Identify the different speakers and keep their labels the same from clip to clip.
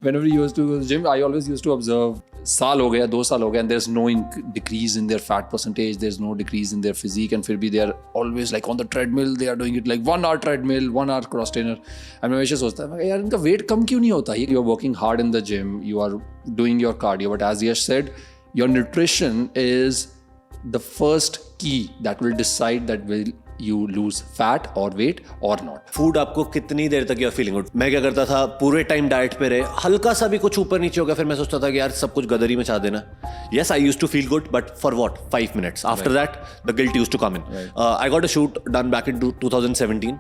Speaker 1: Whenever you used to go to the gym, I always used to observe साल हो गया 2 साल हो गया and there's no decrease in their fat percentage, there's no decrease in their physique, and फिर भी they are always like on the treadmill, they are doing it like 1 hour treadmill, 1 hour cross trainer. and मैं हमेशा सोचता है यार इनका weight कम क्यों नहीं होता? You are working hard in the gym, you are doing your cardio, but as Yash said, your nutrition is the first key that will decide that will you lose fat or weight or not.
Speaker 2: Food आपको कितनी देर तक you feeling good. मैं क्या करता था, पूरे time diet पे रहे, हल्का सा भी कुछ ऊपर नीचे हो गया, फिर मैं सोचता था कि यार सब कुछ गदरी में छा देना. Yes, I used to feel good, but for what? 5 minutes. After that, the guilt used to come in. I got a shoot done back in 2017.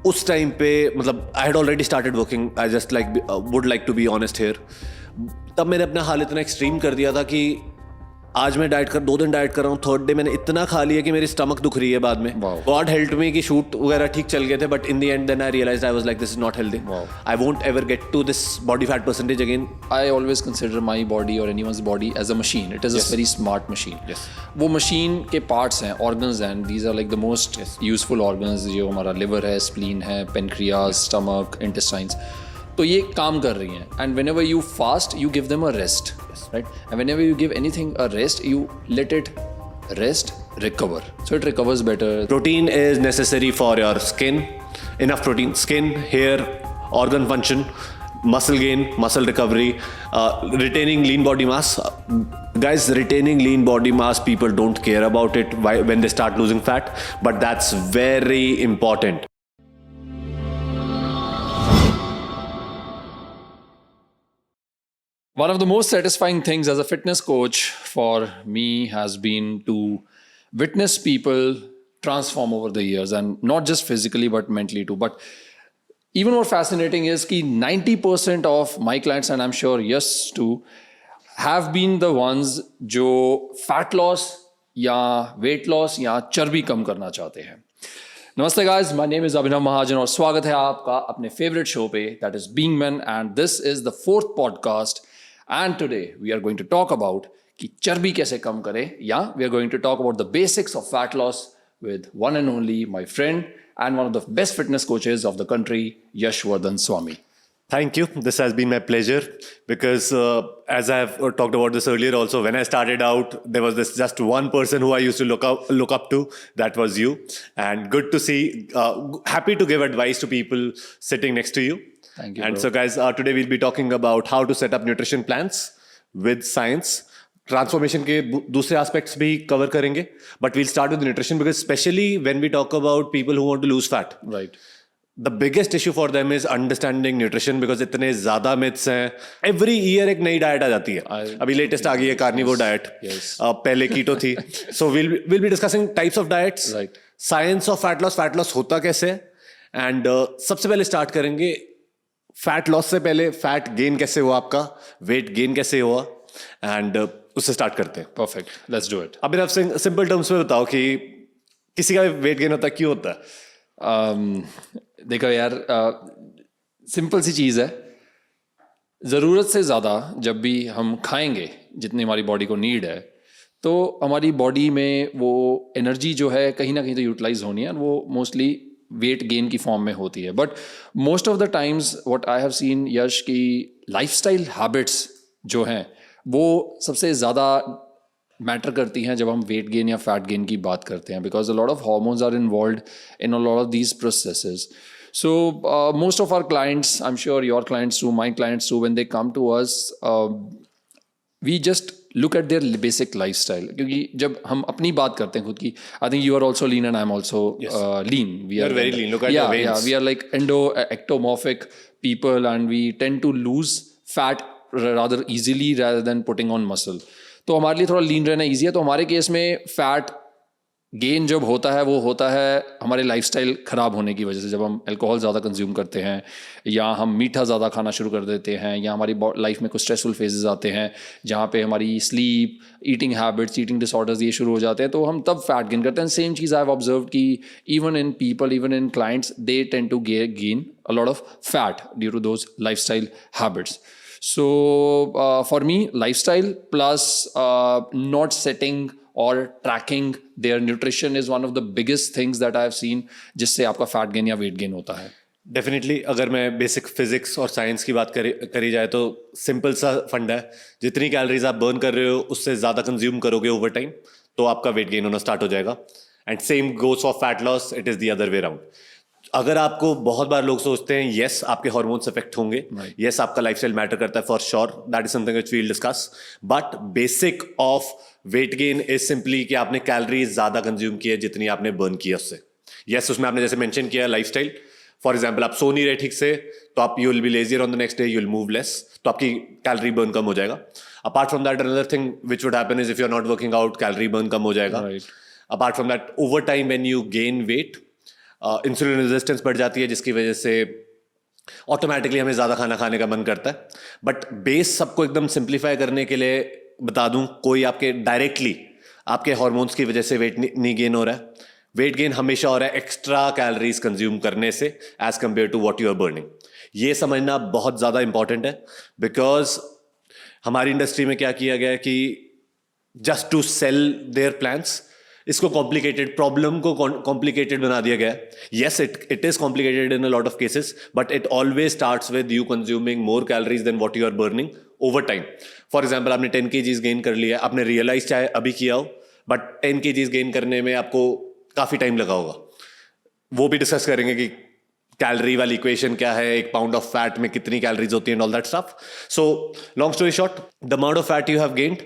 Speaker 2: उस टाइम पे मतलब I had already started working. I just would like to be honest here. तब मैंने अपना हाल इतना extreme कर दिया था कि आज मैं 2 दिन डाइट कर रहा हूँ, 3rd डे मैंने इतना खा लिया कि मेरी स्टमक दुख रही है बाद में. गॉड हेल्प मी कि शूट वगैरह ठीक चल गए थे, but in the end then I realised I was like this is not healthy. I won't ever get to this body fat percentage again.
Speaker 1: I always consider my body or anyone's body as a machine. It is a very smart machine. वो machine के parts हैं, organs हैं, these are like the most useful organs. जो हमारा liver है, spleen है, pancreas, stomach, intestines. तो ये काम कर रही हैं. And whenever you fast, you give them a rest, right? And whenever you give anything a rest, you let it rest, recover. So it recovers better.
Speaker 2: Protein is necessary for your skin. Enough protein, skin, hair, organ function, muscle gain, muscle recovery, retaining lean body mass. Guys, retaining lean body mass, people don't care about it when they start losing fat, but that's very important.
Speaker 1: One of the most satisfying things as a fitness coach for me has been to witness people transform over the years, and not just physically but mentally too. But even more fascinating is that 90% of my clients, and I'm sure yes too, have been the ones जो fat loss या weight loss या चर्बी कम करना चाहते हैं. नमस्ते guys, my name is Abhinav Mahajan और स्वागत है आपका अपने favorite show पे, that is Being Men, and this is the 4th podcast. And today we are going to talk about कि चर्बी कैसे कम करें, या we are going to talk about the basics of fat loss with one and only my friend and one of the best fitness coaches of the country, Yash Vardhan Swami.
Speaker 2: Thank you. This has been my pleasure because as I have talked about this earlier also, when I started out, there was this just one person who I used to look up to. That was you. And good to see, happy to give advice to people sitting next to you.
Speaker 1: Thank you.
Speaker 2: And
Speaker 1: bro.
Speaker 2: so guys, today we'll be talking about how to set up nutrition plans with science. Transformation के दूसरे aspects भी cover करेंगे. But we'll start with nutrition because especially when we talk about people who want to lose fat.
Speaker 1: Right.
Speaker 2: The biggest issue for them is understanding nutrition because इतने ज़्यादा myths हैं. Every year एक नई diet आ जाती है. अभी latest आ गई है carnivore diet. पहले keto थी. So we'll be discussing types of diets.
Speaker 1: Right.
Speaker 2: Science of fat loss होता कैसे है. And सबसे पहले start करेंगे फैट लॉस से पहले फैट गेन कैसे हुआ आपका, वेट गेन कैसे हुआ, एंड उससे स्टार्ट करते हैं.
Speaker 1: Perfect, let's do it.
Speaker 2: अभी आप सिंपल टर्म्स में बताओ कि किसी का वेट गेन होता है, क्यों होता है?
Speaker 1: देखो यार, सिंपल सी चीज़ है. ज़रूरत से ज़्यादा जब भी हम खाएंगे, जितनी हमारी बॉडी को नीड है, तो हमारी बॉडी में वो एनर्जी जो है कहीं ना कहीं तो यूटिलाइज होनी है, वो मोस्टली वेट गेन की फॉर्म में होती है. But most of the times what I have seen, Yash, की लाइफस्टाइल हैबिट्स जो हैं वो सबसे ज़्यादा मैटर करती हैं जब हम वेट गेन या फैट गेन की बात करते हैं, because a lot of hormones are involved in a lot of these processes. So most of our clients, I'm sure your clients too, my clients too, when they come to us, we just look at their basic lifestyle. क्योंकि जब हम अपनी बात करते हैं खुद की, I think you are also lean and I'm also lean. We are
Speaker 2: very lean. Look at your veins.
Speaker 1: Yeah, we are like ectomorphic people and we tend to lose fat rather easily rather than putting on muscle. तो हमारे लिए थोड़ा lean रहना easy है. तो हमारे case में fat gain जब होता है वो होता है हमारे लाइफस्टाइल ख़राब होने की वजह से. जब हम अल्कोहल ज़्यादा कंज्यूम करते हैं, या हम मीठा ज़्यादा खाना शुरू कर देते हैं, या हमारी लाइफ में कुछ स्ट्रेसफुल फेजेस आते हैं जहाँ पे हमारी sleep, eating habits, eating disorders ये शुरू हो जाते हैं, तो हम तब फैट गेन करते हैं. सेम चीज़ आई हैव ऑब्जर्व कि even in people, even in clients, they tend to gain a lot of fat due to those lifestyle habits. So for me, lifestyle plus not setting or tracking their nutrition is one of the biggest things that I have seen जिससे आपका fat gain या weight gain होता है.
Speaker 2: Definitely अगर मैं basic physics और science की बात करी जाए तो सिंपल सा फंडा है, जितनी कैलोरीज आप बर्न कर रहे हो उससे ज़्यादा कंज्यूम करोगे ओवर टाइम तो आपका वेट गेन होना स्टार्ट हो जाएगा. And same goes for fat loss, it is the other way round. अगर आपको बहुत बार लोग सोचते हैं यस आपके हार्मोन्स इफेक्ट होंगे, यस आपका लाइफस्टाइल मैटर करता है, for sure that is something which we will discuss, but basic of weight gain is simply कि आपने कैलोरीज ज्यादा कंज्यूम की है जितनी आपने बर्न किया उससे. यस उसमें आपने जैसे मेंशन किया लाइफस्टाइल, फॉर एग्जाम्पल आप सो नहीं रहे ठीक से तो आप you will be lazier on the next day, you will move less, तो आपकी कैलोरी बर्न कम हो जाएगा. Apart from that another thing which would happen is if you are not working out, calorie burn कम हो जाएगा. Apart from that over time when you gain weight, insulin resistance बढ़ जाती है जिसकी वजह से ऑटोमेटिकली हमें ज़्यादा खाना खाने का मन करता है. बट बेस सबको एकदम सिंप्लीफाई करने के लिए बता दूं, कोई आपके डायरेक्टली आपके हार्मोन्स की वजह से वेट नहीं गेन हो रहा है. वेट गेन हमेशा हो रहा है एक्स्ट्रा कैलोरीज कंज्यूम करने से as compared to what you are burning. ये समझना बहुत ज़्यादा इंपॉर्टेंट है, बिकॉज हमारी इंडस्ट्री में क्या किया गया है कि just to sell their plans, इसको कॉम्प्लिकेटेड, प्रॉब्लम को कॉम्प्लिकेटेड बना दिया गया है. Yes it is complicated in a lot of cases, but it always starts with you consuming more calories than what you are burning over time. For example आपने 10 kgs gain कर लिया, आपने realise चाहे अभी किया हो, बट 10 kgs गेन करने में आपको काफी टाइम लगा होगा. वो भी डिस्कस करेंगे कि कैलोरी वाली इक्वेशन क्या है, एक पाउंड ऑफ फैट में कितनी कैलोरीज होती है and all that stuff. So long story short, the amount of fat you have gained,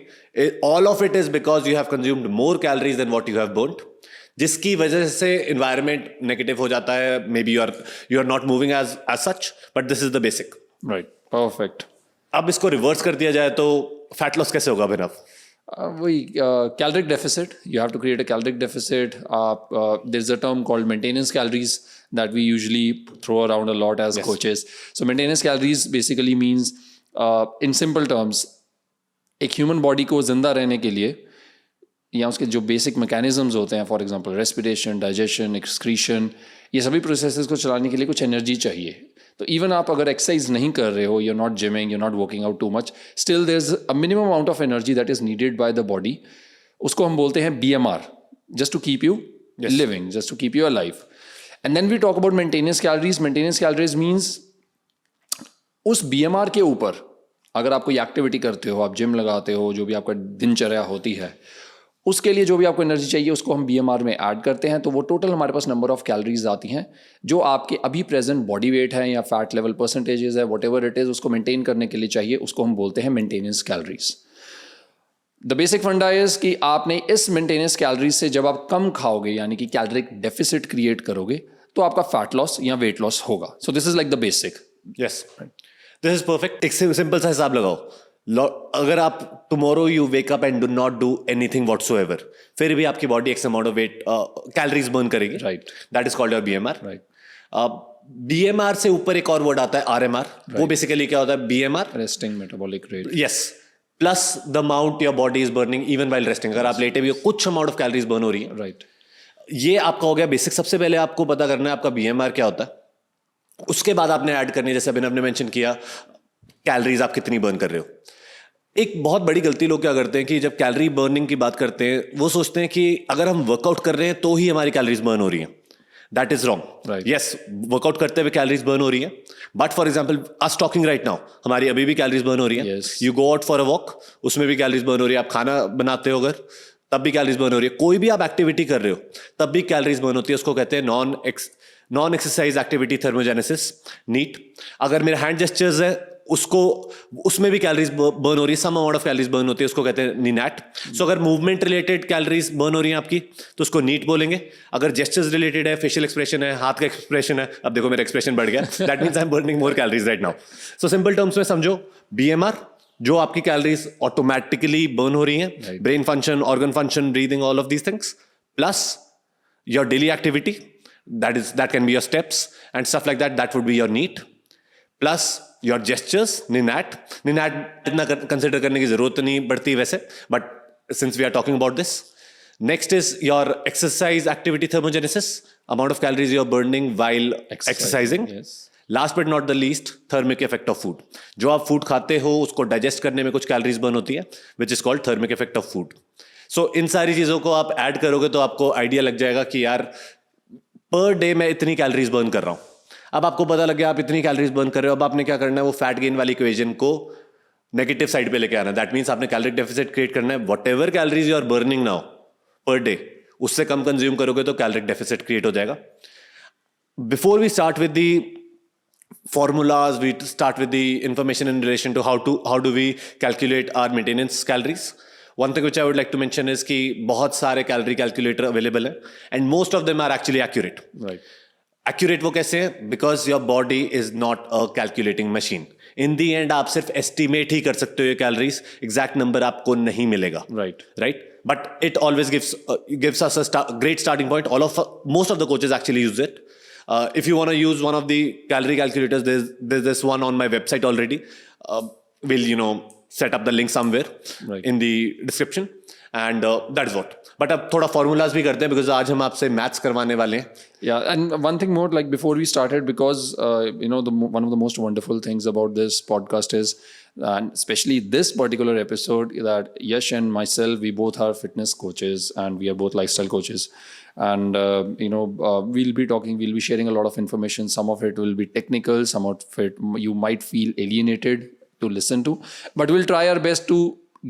Speaker 2: all of it is because you have consumed more calories than what you have burnt, जिसकी वजह से environment negative हो जाता है. Maybe you are not moving as such, but this is the basic.
Speaker 1: Right, perfect.
Speaker 2: अब इसको reverse कर दिया जाए तो फैट लॉस कैसे होगा अभिनव?
Speaker 1: वही caloric deficit. You have to create a caloric deficit. There's a term called maintenance calories that we usually throw around a lot as coaches. So maintenance calories basically means, in simple terms, एक human body को जिंदा रहने के लिए या उसके जो basic mechanisms होते हैं, for example respiration, digestion, excretion, ये सभी प्रोसेसेस को चलाने के लिए कुछ एनर्जी चाहिए. तो इवन आप अगर एक्सरसाइज नहीं कर रहे हो, you are not gyming, you are not working out too much, still there is a minimum amount of energy that is needed by the body. उसको हम बोलते हैं BMR, just to keep you living, just to keep you alive. And then we talk about maintenance calories. Maintenance calories means उस BMR के ऊपर अगर आप कोई एक्टिविटी करते हो, आप जिम लगाते हो, जो भी आपका दिनचर्या होती है, उसके लिए जो भी आपको एनर्जी चाहिए उसको हम BMR में ऐड करते हैं. तो वो टोटल हमारे पास नंबर ऑफ कैलोरीज आती हैं जो आपके अभी प्रेजेंट बॉडी वेट है या फैट लेवल परसेंटेजेस है, वट एवर इट इज़, उसको मेंटेन करने के लिए चाहिए, उसको हम बोलते हैं मेंटेनेंस कैलोरीज. द बेसिक फंडा इज कि आपने इस मेंटेनेंस कैलोरीज से जब आप कम खाओगे, यानी कि कैलोरिक डेफिसिट क्रिएट करोगे, तो आपका फैट लॉस या वेट लॉस होगा. So this is like the basic.
Speaker 2: Yes, this is perfect. एक सिंपल सा हिसाब लगाओ. अगर आप tomorrow you wake up and do not do anything whatsoever, फिर भी आपकी body X amount of weight calories burn करेगी. Right, that is called your BMR. Right. BMR से ऊपर एक और वर्ड आता है RMR. वो बेसिकली क्या होता है? BMR,
Speaker 1: resting metabolic rate.
Speaker 2: Yes, plus the amount your body is burning even while resting. अगर आप लेटे भी हो, कुछ अमाउंट ऑफ कैलोरीज बर्न हो रही है. राइट. ये आपका हो गया बेसिक. सबसे पहले आपको पता करना है आपका BMR क्या होता है. उसके बाद आपने ऐड करनी है, जैसे अभिनव ने मेंशन किया, कैलोरीज आप कितनी बर्न कर रहे हो. एक बहुत बड़ी गलती लोग क्या करते हैं कि जब कैलोरी बर्निंग की बात करते हैं, वो सोचते हैं कि अगर हम वर्कआउट कर रहे हैं तो ही हमारी कैलोरीज बर्न हो रही हैं. That is wrong. Yes, workout करते हुए कैलोरीज बर्न हो रही है, but for example us talking right now, हमारी अभी भी कैलोरीज बर्न हो रही है. You go out for a walk, उसमें भी कैलोरीज बर्न हो रही है. आप खाना बनाते हो अगर, तब भी कैलोरीज बर्न हो रही है. कोई भी आप एक्टिविटी कर रहे हो तब भी कैलोरीज बर्न होती है. उसको कहते हैं non exercise activity thermogenesis, NEAT. अगर मेरे हैंड जेस्चर्स है उसमें भी कैलोरीज बर्न हो रही है, some amount of calories burn होती है, उसको कहते हैं नीनैट. सो अगर मूवमेंट रिलेटेड कैलोरीज बर्न हो रही है आपकी तो उसको नीट बोलेंगे. अगर जेस्चर्स रिलेटेड है, फेशियल एक्सप्रेशन है, हाथ का एक्सप्रेशन है, अब देखो मेरा एक्सप्रेशन बढ़ गया, that means I am burning more calories right now. So simple terms में समझो, BMR जो आपकी कैलोरीज ऑटोमेटिकली बर्न हो रही हैं, brain function, organ function, breathing, all of these things, plus your daily activity, that can be your steps and stuff like that, that would be your NEAT, plus your gestures, NINAT इतना consider करने की जरूरत नहीं पड़ती वैसे, but since we are talking about this, next is your exercise activity thermogenesis, amount of calories you are burning while exercising. Yes. Last but not the least, thermic effect of food. जो आप food खाते हो उसको digest करने में कुछ calories burn होती है, which is called thermic effect of food. So इन सारी चीजों को आप ऐड करोगे तो आपको आइडिया लग जाएगा कि यार पर डे मैं इतनी कैलोरीज बर्न कर रहा हूँ. अब आपको पता लग गया आप इतनी कैलोरीज बर्न कर रहे हो, अब आपने क्या करना है, वो फैट गेन वाली इक्वेशन को नेगेटिव साइड पे लेके आना है. दैट मीन्स आपने कैलोरिक डेफिसिट क्रिएट करना है. Whatever calories you are burning now per day, उससे कम कंज्यूम करोगे तो कैलोरिक डेफिसिट क्रिएट हो जाएगा. Before we start with the formulas, we start with the information in relation to how do we calculate our maintenance calories. One thing which I would like to mention is कि बहुत सारे calorie calculator available हैं and most of them are actually accurate.
Speaker 1: Right.
Speaker 2: Accurate वो कैसे है? Because your body is not a calculating machine. In the end आप सिर्फ estimate ही कर सकते हो ये calories, exact number आपको नहीं मिलेगा.
Speaker 1: Right.
Speaker 2: Right? But it always gives us a great starting point. Most of the coaches actually use it. If you want to use one of the calorie calculators, there's this one on my website already. We'll set up the link somewhere in the description, and that is what. But अब थोड़ा formulas भी करते हैं because आज हम आपसे maths करवाने वाले हैं.
Speaker 1: Yeah, and one thing more, like before we started, because one of the most wonderful things about this podcast is, and especially this particular episode, that Yash and myself, we both are fitness coaches and we are both lifestyle coaches. And we'll be sharing a lot of information. Some of it will be technical, some of it you might feel alienated to listen to, but we'll try our best to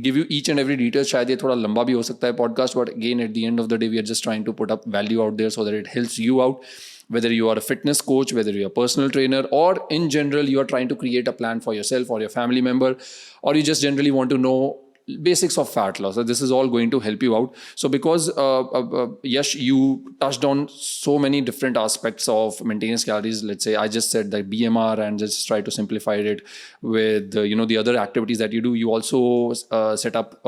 Speaker 1: give you each and every detail. शायद ये थोड़ा लंबा भी हो सकता है podcast, but again at the end of the day we are just trying to put up value out there so that it helps you out, whether you are a fitness coach, whether you're a personal trainer, or in general you are trying to create a plan for yourself or your family member, or you just generally want to know basics of fat loss. So this is all going to help you out. So because Yash, you touched on so many different aspects of maintenance calories. Let's say I just said that BMR and just try to simplify it with the other activities that you do. You also set up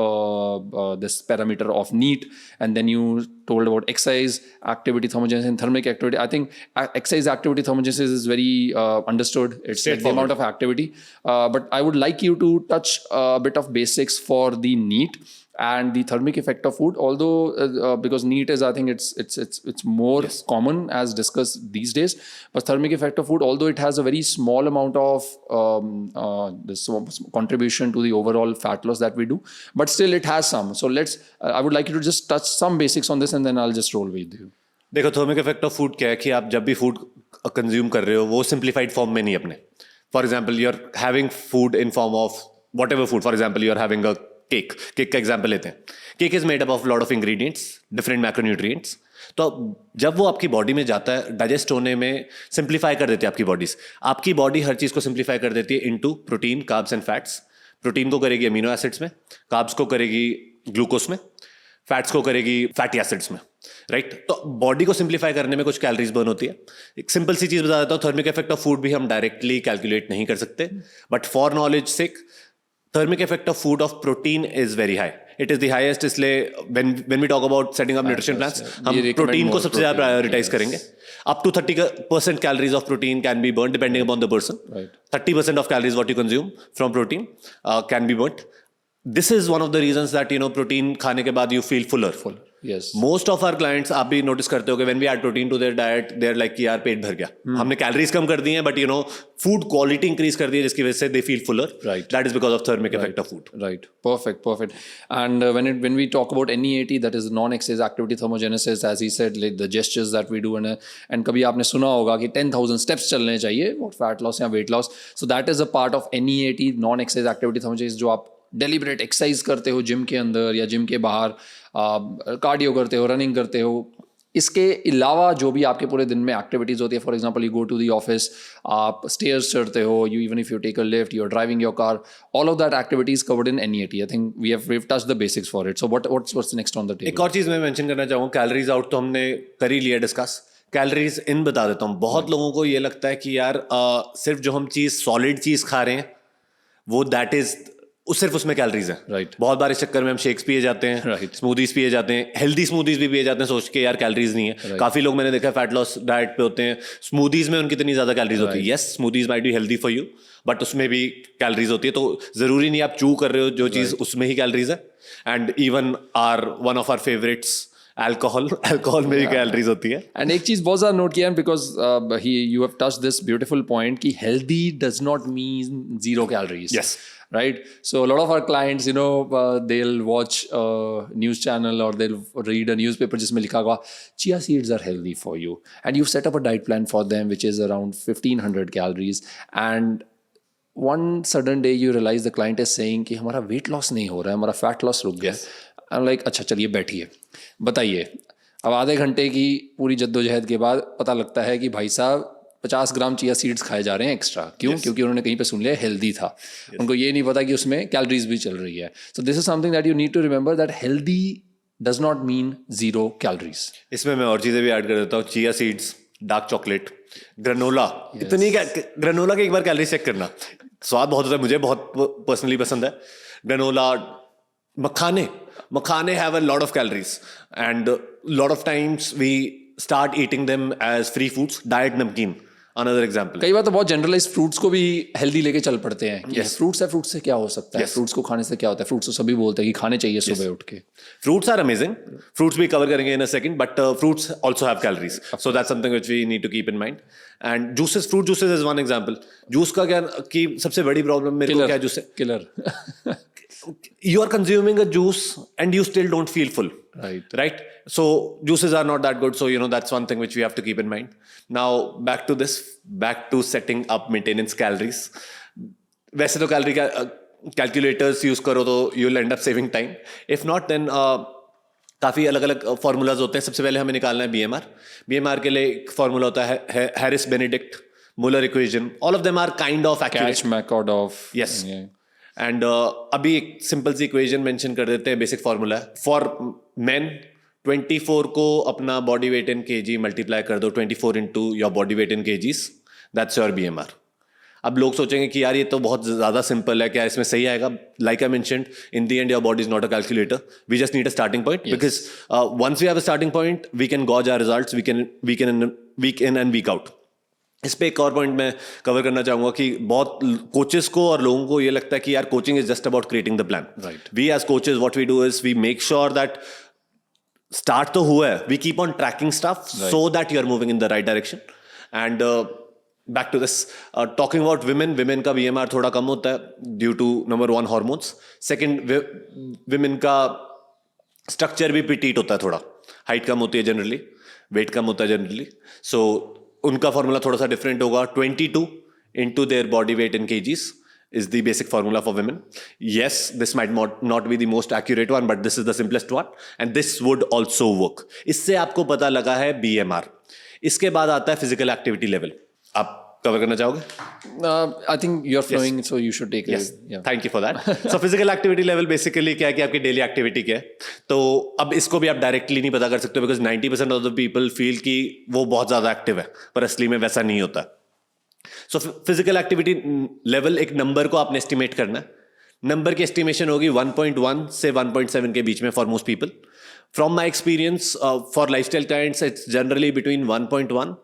Speaker 1: this parameter of NEAT, and then you told about exercise, activity thermogenesis, and thermic activity. I think exercise activity thermogenesis is very understood. It's like the amount of activity. But I would like you to touch a bit of basics for the NEAT and the thermic effect of food. Although because NEAT is, I think it's more common as discussed these days. But thermic effect of food, although it has a very small amount of this contribution to the overall fat loss that we do, but still it has some. So I would like you to just touch some basics on this, and then I'll just roll with you.
Speaker 2: देखो, thermic effect of food क्या है कि आप जब भी food consume कर रहे हो वो सिंप्लीफाइड फॉर्म में नहीं अपने. For example you are having food in form of whatever food. For example you are having a cake का एग्जाम्पल लेते हैं. Cake is made up of lot of ingredients, different macronutrients. तो जब वो आपकी बॉडी में जाता है, डाइजेस्ट होने में सिंप्लीफाई कर देती है आपकी बॉडीज. आपकी बॉडी हर चीज़ को सिंप्लीफाई कर देती है into protein, carbs and fats. Protein को करेगी अमीनो एसिड्स में, कार्ब्स को करेगी ग्लूकोज में, फैट्स को करेगी फैटी एसिड्स में. राइट. तो बॉडी को सिंप्लीफाई करने में कुछ कैलोरीज बर्न होती है. एक सिंपल सी चीज बता देता हूँ, थर्मिक इफेक्ट ऑफ फूड भी हम डायरेक्टली कैलकुलेट नहीं कर सकते, but for knowledge sake thermic effect of food of protein is very high. It is the highest. इसलिए when we talk about setting up nutrition plans, हम protein को सबसे ज़्यादा प्रायोरिटाइज करेंगे. Up to 30% calories of protein can be burned depending upon the person. Right. 30% of calories what you consume from protein can be burnt. This is one of the reasons that protein खाने के बाद you feel fuller.
Speaker 1: Yes.
Speaker 2: Most of our clients, आप भी notice करते हो कि when we add protein to their diet, they're like कि यार पेट भर गया. हमने कैलोरीज कम कर दी हैं, but food quality increase कर दी है, जिसकी वजह से they feel fuller.
Speaker 1: Right.
Speaker 2: That is because of thermic effect of food.
Speaker 1: Right. Perfect. And when we talk about NEAT, that is non-exercise activity thermogenesis, as he said, like the gestures that we do, and कभी आपने सुना होगा कि 10,000 steps चलने चाहिए for fat loss या weight loss. So that is a part of NEAT, non-exercise activity thermogenesis, जो आप डेलिब्रेट एक्सरसाइज करते हो जिम के अंदर या जिम के बाहर, कार्डियो करते हो, रनिंग करते हो. इसके अलावा जो भी आपके पूरे दिन में एक्टिविटीज़ होती है, for example you go to the office, आप स्टेयर्स चढ़ते हो, you even if you take a lift, you are driving your car, all of that activities covered in NEAT. I think we have touched the basics for it. So what's next on the table?
Speaker 2: एक और चीज़ मैं mention करना चाहूँगा, calories out तो हमने कर ही लिया discuss. Calories in बता देता हूँ. बहुत लोगों को ये लगता है कि यार सिर्फ जो हम चीज़ सॉलिड चीज़ खा रहे हैं वो दैट इज सिर्फ उसमें कैलोरीज है.
Speaker 1: राइट.
Speaker 2: बहुत बार इस चक्कर में हम शेक्स पिए जाते हैं,
Speaker 1: राइट,
Speaker 2: स्मूदीज पिए जाते हैं, हेल्दी स्मूदीज भी पिए जाते हैं सोच के यार कैलोरीज नहीं है. काफी लोग मैंने देखा फैट लॉस डाइट पे होते हैं, स्मूदीज में उनकी इतनी ज्यादा कैलोरीज होती है. Yes, smoothies might be healthy for you, but उसमें भी कैलोरीज होती है. तो जरूरी नहीं आप चू कर रहे हो जो चीज उसमें ही कैलोरीज है. And even one of our favourites alcohol में भी कैलोरीज होती है.
Speaker 1: एंड एक चीज बहुत ज्यादा नोट किया है because you have touched this beautiful point कि healthy does not mean zero calories.
Speaker 2: Yes.
Speaker 1: Right, so a lot of our clients, you know, they'll watch a news channel or they'll read a newspaper जिसमें लिखा हुआ chia seeds are healthy for you, and you've set up a diet plan for them which is around 1500 calories, and one sudden day you realize the client is saying कि हमारा weight loss नहीं हो रहा है, हमारा fat loss रुक गया. I'm like अच्छा चलिए बैठिए बताइए. अब आधे घंटे की पूरी जद्दोजहद के बाद पता लगता है कि भाई साहब 50 ग्राम चिया सीड्स खाए जा रहे हैं एक्स्ट्रा. क्यों? क्योंकि उन्होंने कहीं पे सुन लिया हेल्दी था. उनको ये नहीं पता कि उसमें कैलोरीज भी चल रही है. So this is something that you need to remember that healthy does not mean zero calories.
Speaker 2: इसमें मैं और चीजें भी ऐड कर देता हूँ. Chia seeds, dark chocolate, granola. इतनी ग्रेनोला के एक बार कैलोरी चेक करना. स्वाद बहुत होता है, मुझे बहुत पर्सनली पसंद है. Granola, makhane have a lot of calories and lot of times we start eating them as free foods. Diet namkeen, another example.
Speaker 1: कई बार तो बहुत जनरलाइज फ्रूट्स को भी हेल्दी लेके चल पड़ते हैं. yes. फ्रूट्स है, फ्रूट्स से क्या हो सकता है? फ्रूट्स को खाने से क्या होता है? फ्रूट्स तो सभी बोलते हैं कि खाने चाहिए सुबह उठ के.
Speaker 2: Fruits are amazing. Fruits we cover करेंगे in a second, but fruits also have calories. So that's something which we need to keep in mind. And juices, fruit juices is one example. Juice का क्या कि सबसे बड़ी problem मेरे को क्या juice है?
Speaker 1: Killer.
Speaker 2: You are consuming a juice and you still don't feel full. Right. So juices are not that good. So that's one thing which we have to keep in mind. Now back to setting up maintenance calories. वैसे तो calorie calculators use करो तो you will end up saving time. If not then काफ़ी अलग अलग formulas होते हैं. सबसे पहले हमें निकालना है बीएमआर के लिए एक फॉर्मूला होता है Harris Benedict Muller equation. All of them are kind of
Speaker 1: Katch McArdle.
Speaker 2: Yes. And अभी एक सिंपल सी इक्वेशन मेंशन कर देते हैं. बेसिक फॉर्मूला है फॉर मेन 24 को अपना body weight in kg multiply कर दो 24 into your body weight in kgs. That's your BMR. अब लोग सोचेंगे कि यार ये तो बहुत ज़्यादा सिंपल है, क्या इसमें सही आएगा? Like I mentioned, in the end your body is not a calculator. We just need a starting point because once we have a starting point we can gauge our results week in and week out. इस पे एक और point मैं cover करना चाहूंगा कि बहुत coaches को और लोगों को ये लगता है कि यार coaching is just about creating the plan. We as coaches what we do is we make sure that start तो हुआ है, we keep on tracking stuff so that you are moving in the right direction. And back to this, talking about women का BMR थोड़ा कम होता है due to number 1 hormones. Second, women का structure भी पिटीट होता है, थोड़ा हाइट कम होती है जनरली, वेट कम होता है जनरली. सो उनका फॉर्मूला थोड़ा सा डिफरेंट होगा. 22 into their body weight in kgs is the basic formula for women. Yes, this might not be the most accurate one, but this is the simplest one and this would also work. इससे आपको पता लगा है BMR. इसके बाद आता है physical activity level. आप कवर करना चाहोगे?
Speaker 1: I think you're flowing, so you should take
Speaker 2: Yes.
Speaker 1: it. Yeah.
Speaker 2: Thank you for that. So physical activity level basically क्या है कि आपकी डेली एक्टिविटी क्या है. तो अब इसको भी आप डायरेक्टली नहीं पता कर सकते because 90% of the people feel कि वो बहुत ज्यादा एक्टिव है, पर असली में वैसा नहीं होता. सो फिजिकल एक्टिविटी लेवल एक नंबर को आपने एस्टिमेट करना है. नंबर की एस्टिमेशन होगी 1.1 से 1.7 के बीच में for most people. From my experience for lifestyle clients it's generally between 1.1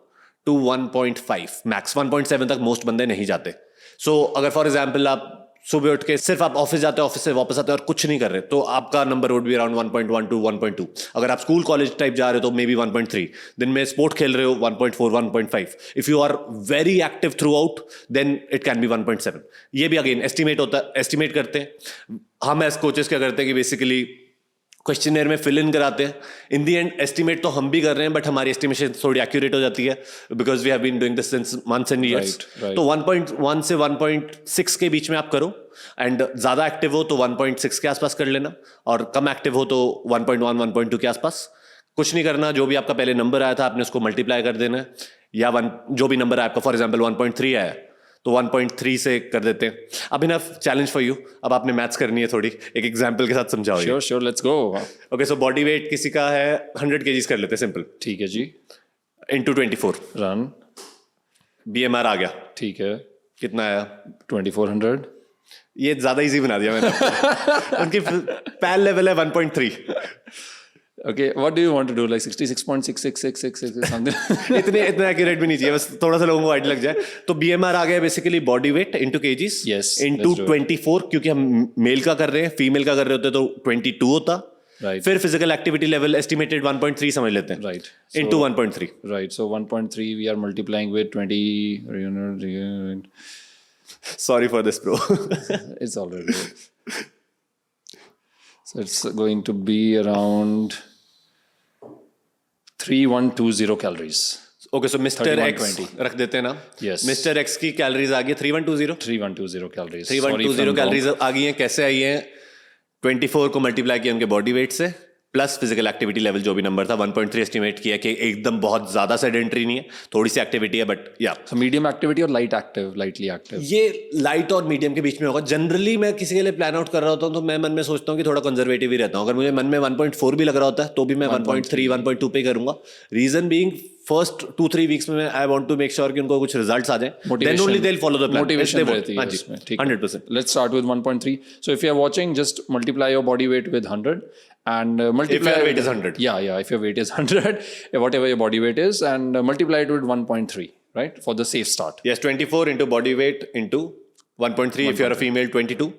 Speaker 2: to 1.5 max. 1.7 तक मोस्ट बंदे नहीं जाते. सो अगर फॉर एग्जाम्पल आप सुबह उठ के सिर्फ आप ऑफिस जाते हैं, ऑफिस से वापस आते हैं और कुछ नहीं कर रहे, तो आपका number would be around 1.1 to 1.2. अगर आप स्कूल कॉलेज टाइप जा रहे हो तो मे बी 1.3. दिन में स्पोर्ट खेल रहे हो 1.4 1.5. If you are very active throughout then it can be 1.7. ये भी अगेन एस्टिमेट करते हैं. हम एज कोचेस क्या करते हैं कि बेसिकली क्वेश्चनर में फिल इन कराते हैं. इन दी एंड एस्टिमेट तो हम भी कर रहे हैं, बट हमारी एस्टिमेशन थोड़ी एक्यूरेट हो जाती है because we have been doing this since months and years. तो 1.1 से 1.6 के बीच में आप करो. एंड ज़्यादा एक्टिव हो तो 1.6 के आसपास कर लेना, और कम एक्टिव हो तो 1.1 1.2 के आसपास. कुछ नहीं करना, जो भी आपका पहले नंबर आया था आपने उसको मल्टीप्लाई कर देना है, या जो भी नंबर आया आपका, फॉर एग्जाम्पल 1.3 आया तो 1.3 से कर देते हैं. अभिनव, चैलेंज फॉर यू. अब आपने मैथ्स करनी है थोड़ी, एक एग्जांपल के साथ समझाओ.
Speaker 1: Sure, let's go.
Speaker 2: Okay, so body weight किसी का है 100 kgs कर लेते हैं सिंपल.
Speaker 1: ठीक है जी.
Speaker 2: Into 24
Speaker 1: run.
Speaker 2: बीएमआर आ गया.
Speaker 1: ठीक है.
Speaker 2: कितना आया?
Speaker 1: 2400.
Speaker 2: ये ज्यादा इजी बना दिया मैंने. उनकी पैल लेवल है 1.3.
Speaker 1: Okay, what do you want to do? Like 66.666666 something?
Speaker 2: इतने एक्यूरेट भी नहीं चाहिए, बस थोड़ा सा लोगों को आइडिया लग जाए. तो बीएमआर आ गया basically body weight into KGs
Speaker 1: Yes,
Speaker 2: into
Speaker 1: let's do it.
Speaker 2: 24, क्योंकि हम मेल का कर रहे हैं, फीमेल का कर रहे होते तो 22 होता.
Speaker 1: Right.
Speaker 2: फिर फिजिकल एक्टिविटी लेवल एस्टिमेटेड 1.3 समझ लेते हैं,
Speaker 1: Right.
Speaker 2: Into 1.3.
Speaker 1: Right. So 1.3 we are multiplying with 20.
Speaker 2: Sorry for this bro.
Speaker 1: It's already good. So it's going to be around 3120 calories.
Speaker 2: Okay, so mister x
Speaker 1: 3120
Speaker 2: रख देते हैं ना.
Speaker 1: Yes.
Speaker 2: Mister x की calories आ गई 3120.
Speaker 1: 3120 calories.
Speaker 2: 3120 calories आ गई हैं. कैसे आई हैं? 24 को मल्टीप्लाई किया उनके बॉडी वेट से, प्लस फिजिकल एक्टिविटी लेवल जो भी नंबर था 1.3 एस्टिमेट किया कि एकदम बहुत ज्यादा सेडेंटरी नहीं है, थोड़ी सी एक्टिविटी है, बट या
Speaker 1: So medium activity और light active, lightly active.
Speaker 2: ये लाइट और मीडियम के बीच में होगा. जनरली मैं किसी के लिए प्लान आउट कर रहा होता हूँ तो मैं मन में सोचता हूँ कि थोड़ा कंजर्वेटिव ही रहता हूँ. अगर मुझे मन में 1.4 भी लग रहा होता है तो भी मैं 1.3 1.2 पे करूंगा. रीजन बीइंग फर्स्ट 2-3 वीक्स में I want to make sure कि उनको कुछ रिजल्ट्स आ जाए. Then only they will follow the plan.
Speaker 1: Motivation रहती है उसमें, ठीक है.
Speaker 2: 100%.
Speaker 1: Let's start with 1.3. So if you are watching, just multiply your body weight with 100 and multiply.
Speaker 2: If your weight is 100.
Speaker 1: Yeah. If your weight is 100, whatever your body weight is, and multiply it with 1.3, right? For the safe start.
Speaker 2: Yes, 24 into body weight into 1.3 if you are a female, 22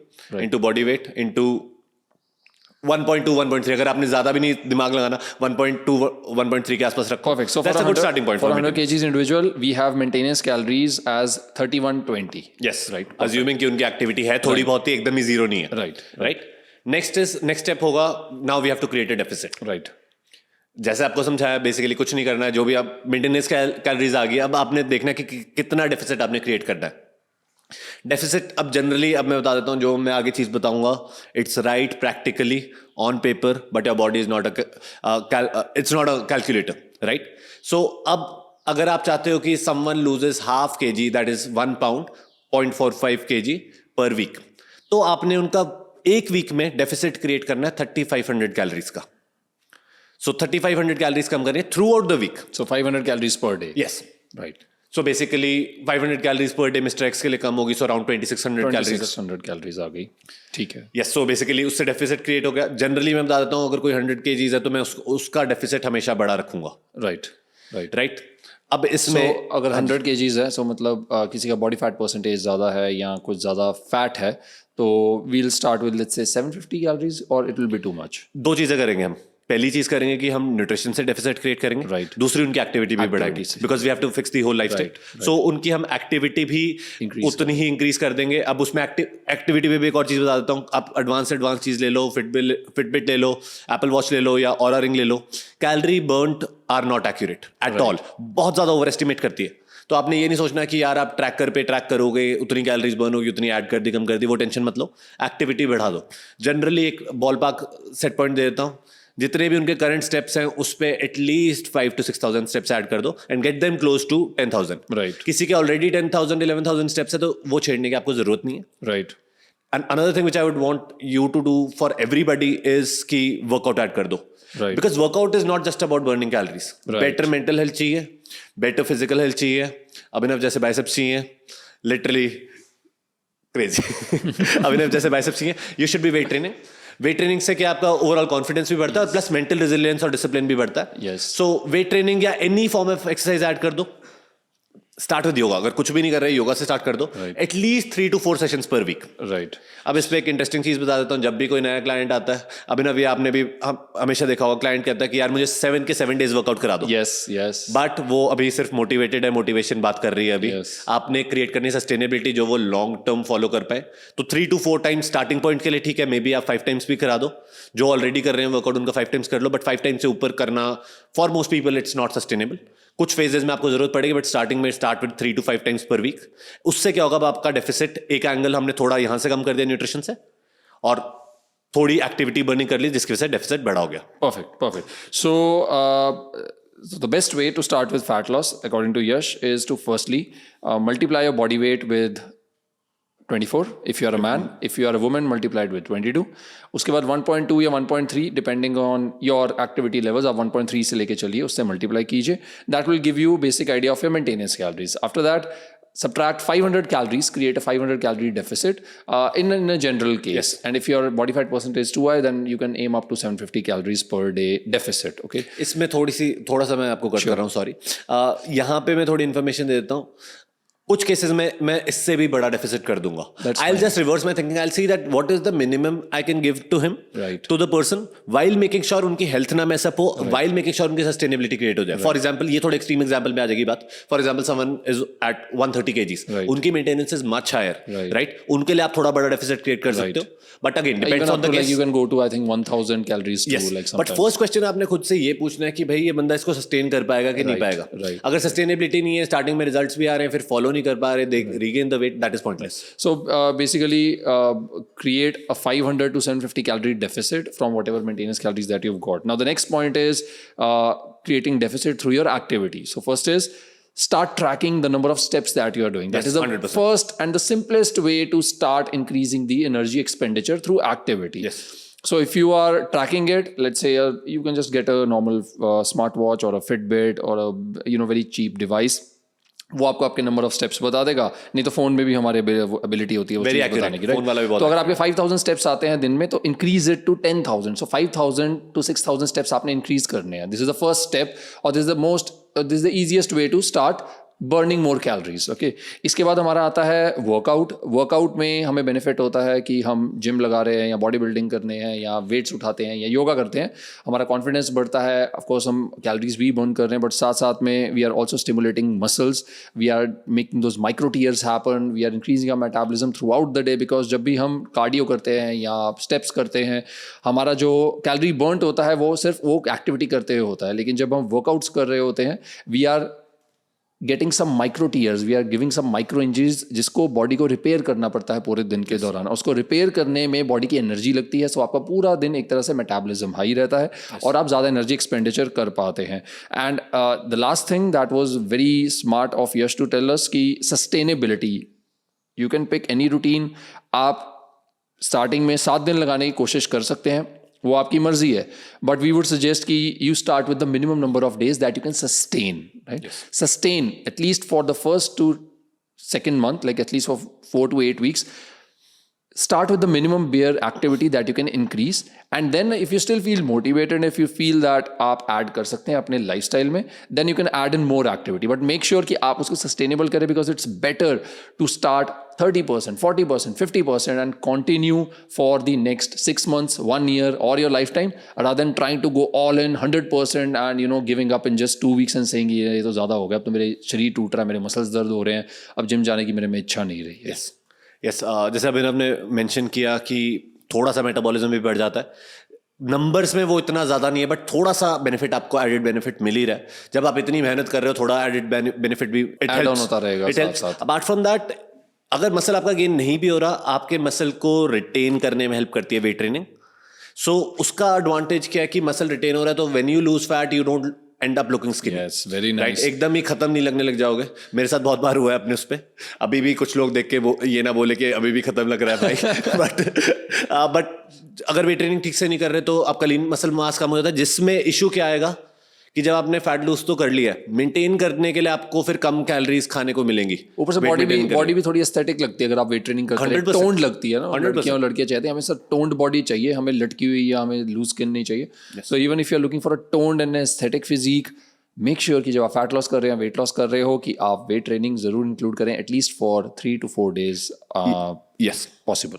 Speaker 2: into body weight into 1.2 1.3. अगर आपने ज्यादा भी नहीं दिमाग लगाना, 1.2 1.3 के आसपास रखो.
Speaker 1: Perfect. So
Speaker 2: that's a good starting point
Speaker 1: for
Speaker 2: for
Speaker 1: 100 kgs individual, we have maintenance calories as 3120.
Speaker 2: Yes, right. Assuming कि उनकी एक्टिविटी है थोड़ी बहुत ही, एकदम ही जीरो नहीं है.
Speaker 1: Right.
Speaker 2: नेक्स्ट स्टेप होगा, now we have to create a deficit.
Speaker 1: Right.
Speaker 2: जैसे आपको समझाया, बेसिकली कुछ नहीं करना है. जो भी आप मेंटेनेंस कैलोरीज आ गई, अब आपने देखना है कि कितना डेफिसिट आपने क्रिएट करना है. डेफिसिट अब जनरली, अब मैं बता देता हूँ जो मैं आगे चीज बताऊंगा, it's right practically on paper but your body is not it's not a calculator, right. So अब अगर आप चाहते हो कि someone loses half kg, that is 1 pound 0.45 kg per week, तो आपने उनका एक वीक में डेफिसिट क्रिएट करना है 3500 कैलोरीज का. सो 3500 कैलोरीज कम करें throughout the week.
Speaker 1: So 500 calories per day.
Speaker 2: Yes.
Speaker 1: Right.
Speaker 2: So basically 500 calories per day mister X के लिए कम होगी, सो अराउंड 2600 कैलोरीज.
Speaker 1: 2600 calories आ गई. ठीक है.
Speaker 2: यस. सो बेसिकली उससे डेफिसिट क्रिएट हो गया. जनरली मैं बता देता हूँ, अगर कोई 100 kgs है तो मैं उसका डेफिसिट हमेशा बड़ा रखूंगा. राइट. अब इसमें
Speaker 1: अगर 100 kgs है, so मतलब किसी का बॉडी फैट परसेंटेज ज़्यादा है या कुछ ज़्यादा फैट है, तो we'll start with let's say 750 calories or it will be too much.
Speaker 2: दो चीजें करेंगे हम. पहली चीज करेंगे कि हम न्यूट्रिशन से डेफिसिट क्रिएट करेंगे.
Speaker 1: Right.
Speaker 2: दूसरी उनकी एक्टिविटी भी बढ़ाएंगे, because we have to fix the whole lifestyle. So उनकी हम एक्टिविटी भी उतनी ही इंक्रीज कर देंगे. अब उसमें एक्टिविटी में भी एक और चीज बता देता हूँ. आप एडवांस चीज ले लो, फिटबिट ले लो, एप्पल वॉच ले लो या ऑरा रिंग ले लो. Calorie burned are not accurate at all. बहुत ज्यादा ओवर एस्टिमेट करती है. तो आपने ये नहीं सोचना कि यार आप ट्रैकर पे ट्रैक करोगे, उतनी कैलोरीज बर्न होगी, उतनी ऐड कर दी कम कर दी, वो टेंशन मत लो. एक्टिविटी बढ़ा दो. जनरली एक बॉल पार्क सेट पॉइंट दे देता हूँ. जितने भी उनके करंट स्टेप्स हैं उस पे एटलीस्ट 5 to 6,000 स्टेप्स ऐड कर दो and get them close to 10,000.
Speaker 1: Right.
Speaker 2: किसी के ऑलरेडी 10,000 11,000 स्टेप्स है तो वो छेड़ने की आपको जरूरत नहीं है.
Speaker 1: Right.
Speaker 2: And another thing which I would want you to do for everybody is कि वर्कआउट ऐड कर दो.
Speaker 1: Right.
Speaker 2: Because workout is not just about burning calories.
Speaker 1: Right.
Speaker 2: Better mental health चाहिए, बेटर फिजिकल हेल्थ चाहिए. अभिनव जैसे biceps चाहिए, literally crazy. अभिनव जैसे biceps चाहिए. You should be weight training. Weight training से क्या आपका ओवरऑल कॉन्फिडेंस भी बढ़ता है और प्लस मेंटल रेजिलियंस और डिसिप्लिन भी बढ़ता है.
Speaker 1: Yes.
Speaker 2: सो वेट ट्रेनिंग या any form of exercise add कर दो. Start with yoga. अगर कुछ भी नहीं कर रहे, योगा से स्टार्ट कर दो. At least 3 to 4 sessions per week.
Speaker 1: Right.
Speaker 2: अब इस पे एक इंटरेस्टिंग चीज बता देता हूँ. जब भी कोई नया क्लाइंट आता है, अभिनव ये आपने भी हमेशा देखा होगा, क्लाइंट कहता है कि यार मुझे 7 के 7 डेज वर्कआउट करा दो.
Speaker 1: Yes.
Speaker 2: बट वो अभी सिर्फ मोटिवेटेड है, मोटिवेशन बात कर रही है अभी.
Speaker 1: Yes.
Speaker 2: आपने क्रिएट करनी सस्टेनेबिलिटी जो वो लॉन्ग टर्म फॉलो कर पाए. तो 3 to 4 टाइम्स स्टार्टिंग पॉइंट के लिए ठीक है. मे बी आप 5 टाइम्स भी करा दो. जो ऑलरेडी कर रहे हैं वर्कआउट उनका 5 टाइम्स कर लो, बट 5 टाइम्स से ऊपर करना for most people it's not sustainable. कुछ फेजेस में आपको जरूरत पड़ेगी, बट स्टार्टिंग में start with 3 to 5 times per week. उससे क्या होगा, अब आपका डेफिसिट एक एंगल हमने थोड़ा यहां से कम कर दिया न्यूट्रिशन से, और थोड़ी एक्टिविटी बर्निंग कर ली, जिसकी वजह से डेफिसिट बड़ा हो गया.
Speaker 1: Perfect. So the best way to start with fat loss, according to Yash, is to firstly multiply your body weight with 24 if you are a man. If you are a woman, multiply it with 22. उसके बाद 1.2 या 1.3 depending on your activity levels, आप 1.3 से लेके चलिए, उससे multiply कीजिए. That will give you basic idea of your maintenance calories. After that, subtract 500 calories, create a 500 calorie deficit in a general case.
Speaker 2: Yes.
Speaker 1: And if your body fat percentage is too high, then you can aim up to 750 calories per day deficit. Okay.
Speaker 2: इसमें थोड़ा सा मैं आपको cut कर रहा हूँ, sorry. यहाँ पे मैं थोड़ी इन्फॉर्मेशन दे देता हूँ. कुछ केसेस में मैं इससे भी बड़ा डेफिसिट कर दूंगा. I'll just reverse my thinking. I'll see that what is the minimum I can give to him, to the person, while making sure उनकी हेल्थ ना मैस अप हो, while making sure उनकी सस्टेनेबिलिटी क्रिएट हो जाए. For example, ये थोड़े extreme example में आ जाएगी बात. For example, someone is at 130 kgs, उनकी maintenance is much higher, right? उनके लिए आप थोड़ा बड़ा डेफिसिट क्रिएट कर सकते हो. But again depends on the case.
Speaker 1: You can go to I think 1000 calories to like sometimes.
Speaker 2: But first question आपने खुद से ये पूछना है कि भाई ये बंदा इसको सस्टेन कर पाएगा कि नहीं पाएगा. अगर सस्टेनेबिलिटी नहीं है, स्टार्टिंग में रिजल्ट्स भी आ रहे हैं, फिर फॉलो नहीं कर पा रहे, regain the weight, that is pointless.
Speaker 1: So basically create a 500 to 750 calorie deficit from whatever maintenance calories that you've got. Now the next point is creating deficit through your activity. So first is start tracking the number of steps that you are doing. That is the
Speaker 2: 100%.
Speaker 1: first and the simplest way to start increasing the energy expenditure through activity.
Speaker 2: Yes.
Speaker 1: So if you are tracking it, let's say you can just get a normal smartwatch or a Fitbit or a very cheap device. वो आपको आपके number of steps बता देगा. नहीं तो phone में भी हमारे एबिलिटी होती है वो चीज़ बताने की, राइट? तो अगर आपके 5000 स्टेप्स आते हैं दिन में, तो increase it to 10,000. So 5000 to 6000 steps आपने इंक्रीज करने हैं. This is the first step और this is the easiest way to start burning more calories. Okay, इसके बाद हमारा आता है वर्कआउट. वर्कआउट में हमें बेनिफिट होता है कि हम जिम लगा रहे हैं या बॉडी बिल्डिंग करने हैं या वेट्स उठाते हैं या योगा करते हैं, हमारा कॉन्फिडेंस बढ़ता है. ऑफकोर्स हम कैलोरीज भी बर्न कर रहे हैं, बट साथ साथ में we are also stimulating muscles, we are making those micro tears happen, we are increasing our metabolism throughout the day. Because जब भी हम कार्डियो करते हैं या स्टेप्स करते हैं, हमारा जो कैलोरी बर्न होता है वो सिर्फ वो एक्टिविटी करते हुए होता है. लेकिन जब हम वर्कआउट्स कर रहे होते हैं, we are getting some micro tears, we are giving some micro injuries, जिसको बॉडी को रिपेयर करना पड़ता है पूरे दिन के दौरान. उसको रिपेयर करने में बॉडी की एनर्जी लगती है. सो आपका पूरा दिन एक तरह से मेटाबॉलिज्म हाई रहता है और आप ज़्यादा एनर्जी एक्सपेंडिचर कर पाते हैं. And the last thing that was very smart of Yash to tell us कि sustainability, you can pick any routine. आप स्टार्टिंग में 7 दिन लगाने की कोशिश कर सकते हैं, वो आपकी मर्जी है. बट वी वुड सजेस्ट कि you start with the minimum number of days that you can sustain, right? Sustain at least for the first two second month, like at least for 4 to 8 weeks. Start with the minimum bare activity that you can increase, and then if you still feel motivated, if you feel that आप add कर सकते हैं अपने lifestyle में, then you can add in more activity. But make sure कि आप उसको sustainable करें, because it's better to start 30%, 40%, 50% and continue for the next 6 months, 1 year or your lifetime, rather than trying to go all in 100% and giving up in just 2 weeks and saying ये तो ज़्यादा हो गया, अब तो मेरे शरीर टूट रहा है, मेरे मसल्स दर्द हो रहे हैं, अब जिम जाने की मेरे में इच्छा नहीं रही है.
Speaker 2: यस, जैसे अभिनव ने मेंशन किया कि थोड़ा सा मेटाबॉलिज्म भी बढ़ जाता है. नंबर्स में वो इतना ज़्यादा नहीं है, बट थोड़ा सा बेनिफिट आपको, एडेड बेनिफिट मिल ही रहा है. जब आप इतनी मेहनत कर रहे हो, थोड़ा एडेड बेनिफिट भी
Speaker 1: ऐड ऑन होता रहेगा साथ साथ.
Speaker 2: अपार्ट फ्रॉम दैट, अगर मसल आपका गेन नहीं भी हो रहा, आपके मसल को रिटेन करने में हेल्प करती है वेट ट्रेनिंग. सो उसका एडवांटेज क्या है कि मसल रिटेन हो रहा है, तो when you lose fat you don't and up looking skinny.
Speaker 1: Yes, very nice.
Speaker 2: एकदम ही खत्म नहीं लगने लग जाओगे. मेरे साथ बहुत बार हुआ है अपने उस पे. अभी भी कुछ लोग देख के वो ये ना बोले कि अभी भी खत्म लग रहा है भाई. बट अगर वेट ट्रेनिंग ठीक से नहीं कर रहे तो आपका लीन मसल मास कम हो जाता है, जिसमें इशू क्या आएगा कि जब आपने फैट लूज तो कर लिया, मेंटेन करने के लिए आपको फिर कम कैलोरीज खाने को मिलेंगी.
Speaker 1: ऊपर से बॉडी भी थोड़ी एस्थेटिक लगती है अगर आप वेट ट्रेनिंग करते हैं. टोन्ड लगती है ना. लड़कियां और लड़के चाहते हैं हमें सर टोन्ड बॉडी चाहिए, हमें लटकी हुई या हमें लूज स्किन नहीं चाहिए. So even if you are looking for a toned and aesthetic physique, make sure कि जब आप फैट लॉस कर रहे हैं, वेट लॉस कर रहे हो, कि आप वेट ट्रेनिंग जरूर इंक्लूड करें at least for 3 to 4 days.
Speaker 2: Yes, possible.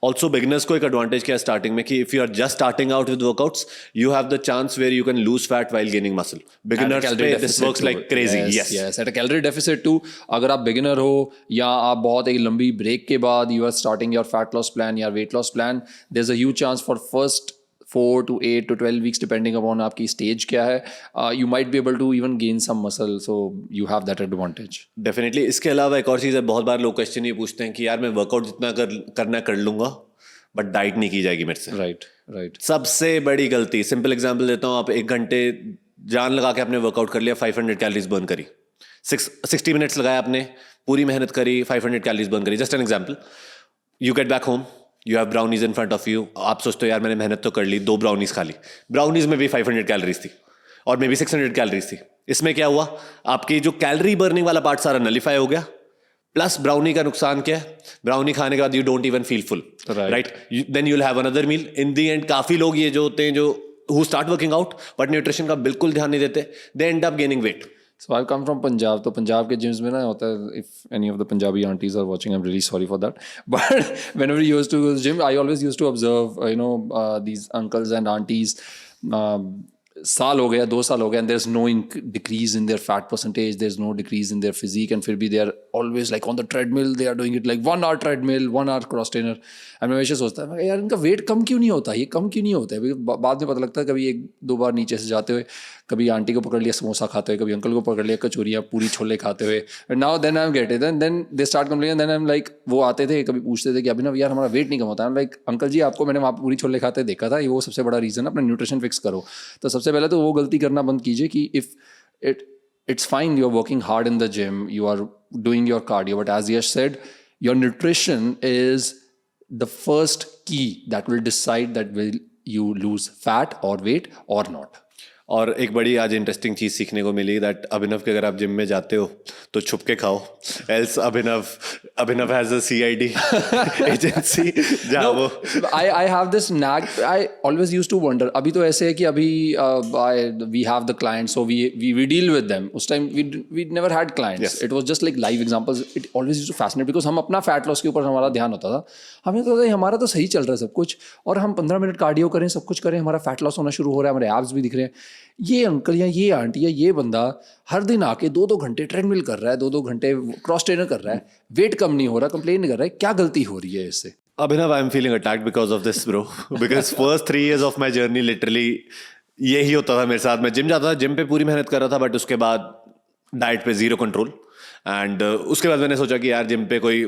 Speaker 2: Also beginners को एक एडवांटेज क्या है स्टार्टिंग में कि if you are just starting out with workouts, you have the chance where you can lose fat while gaining muscle. Beginners पे this works like crazy.
Speaker 1: Yes, at a calorie deficit too. अगर आप beginner हो या आप बहुत एक लंबी break के बाद you are starting your fat loss plan या weight loss plan, there is a huge chance for first 4 to 8 to 12 weeks depending upon आपकी स्टेज क्या है, you might be able to even gain some muscle, so you have that advantage.
Speaker 2: Definitely. इसके अलावा एक और चीज़ है, बहुत बार लोग क्वेश्चन ये पूछते हैं कि यार मैं वर्कआउट जितना करना कर लूंगा बट डाइट नहीं की जाएगी मेरे से.
Speaker 1: राइट.
Speaker 2: सबसे बड़ी गलती, सिंपल एग्जांपल देता हूँ. आप 1 घंटे जान लगा के आपने वर्कआउट कर लिया, 500 कैलोरीज बर्न करी. 60 मिनट्स लगाया आपने, पूरी मेहनत करी, 500 कैलोरीज बर्न करी. Just an example. You get back home, you have brownies in front of you. आप सोचते हो यार मैंने मेहनत तो कर ली, 2 ब्राउनीज खा ली. ब्राउनीज में भी 500 कैलोरीज थी और मे भी 600 कैलोरीज थी. इसमें क्या हुआ, आपकी जो कैलोरी बर्निंग वाला पार्ट सारा नलिफाई हो गया. प्लस ब्राउनी का नुकसान क्या है, ब्राउनी खाने के बाद you don't even feel full, right? Then you will have another meal. In the end काफी लोग ये जो होते हैं जो who start working out but nutrition का बिल्कुल ध्यान नहीं देते, they end up gaining weight.
Speaker 1: So I come from Punjab. तो पंजाब के gyms में ना होता है, if any of the Punjabi aunties are watching, I'm really sorry for that. But whenever you used to go to the gym, I always used to observe, these uncles and aunties. साल हो गया, 2 साल हो गया, and there's no decrease in their fat percentage, there's no decrease in their physique, and फिर भी they are always like on the treadmill, they are doing it like 1 hour treadmill, 1 hour cross trainer. And मैं हमेशा सोचता है यार इनका wait कम क्यों नहीं होता, ये कम क्यों नहीं होता है. बाद में पता लगता है कभी 1-2 बार नीचे से जाते हुए कभी आंटी को पकड़ लिया समोसा खाते हुए, कभी अंकल को पकड़ लिया कचौरियाँ पूरी छोले खाते हुए. And now then I am get it, then they start complaining, then I am like, वो आते थे कभी पूछते थे कि अभिनव यार हमारा वेट नहीं कम होता. आई एम लाइक अंकल जी आपको मैंने वहाँ पूरी छोले खाते देखा था, ये वो सबसे बड़ा रीज़न है, अपना न्यूट्रिशन फिक्स करो. तो सबसे पहले तो वो गलती करना बंद कीजिए कि if it's fine you're working hard in the gym, you are doing your cardio, but as Yash said, your nutrition is the first key that will decide that will you lose fat or weight or not.
Speaker 2: और एक बड़ी आज interesting चीज सीखने को मिली that अभिनव के अगर आप जिम में जाते हो तो छुप के खाओ, else Abhinav has a CID agency जहाँ वो
Speaker 1: I have this nag. I always used to wonder. अभी तो ऐसे है कि अभी we have the clients, so we deal with them. उस time we never had clients.
Speaker 2: Yes.
Speaker 1: It was just like live examples. It always used to fascinate because हम अपना fat loss के ऊपर हमारा ध्यान होता था. हमें तो हमारा तो सही चल रहा है सब कुछ, और हम 15 मिनट कार्डियो करें, सब कुछ करें, हमारा फैट लॉस होना शुरू हो रहा है, हमारे एब्स भी दिख रहे हैं. ये अंकल या ये आंटी या ये बंदा हर दिन आके 2-2 घंटे ट्रेडमिल कर रहा है, 2-2 घंटे क्रॉस ट्रेनर कर रहा है, वेट कम नहीं हो रहा, कंप्लेन नहीं कर रहा है. क्या गलती हो रही है इससे?
Speaker 2: Abhinav, I'm feeling attacked because of this, bro. Because first 3 years of my journey literally यही होता था मेरे साथ. मैं जिम जाता था, जिम पे पूरी मेहनत कर रहा था, बट उसके बाद डाइट पे जीरो कंट्रोल. एंड उसके बाद मैंने सोचा कि यार जिम पे कोई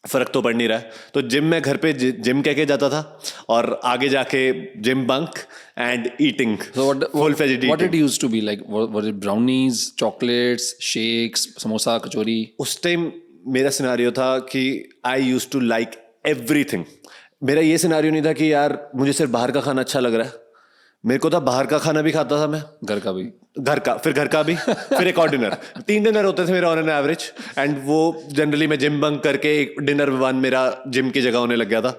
Speaker 2: फर्क तो पड़ नहीं रहा है, तो जिम में घर पे जिम कह के जाता था और आगे जाके gym bunk and eating full vegetarian.
Speaker 1: What it used to be like? Was it brownies, chocolates, shakes, samosa, kachori?
Speaker 2: उस टाइम मेरा सिनारियो था कि I use to like everything. मेरा ये सिनारियो नहीं था कि यार मुझे सिर्फ बाहर का खाना अच्छा लग रहा है. मेरे को था बाहर का खाना भी खाता था मैं,
Speaker 1: घर का भी,
Speaker 2: फिर घर का भी, फिर एक और डिनर. 3 डिनर होते थे मेरा ऑन एन एवरेज. एंड वो जनरली मैं जिम बंक करके एक डिनर 1 मेरा जिम की जगह होने लग गया था.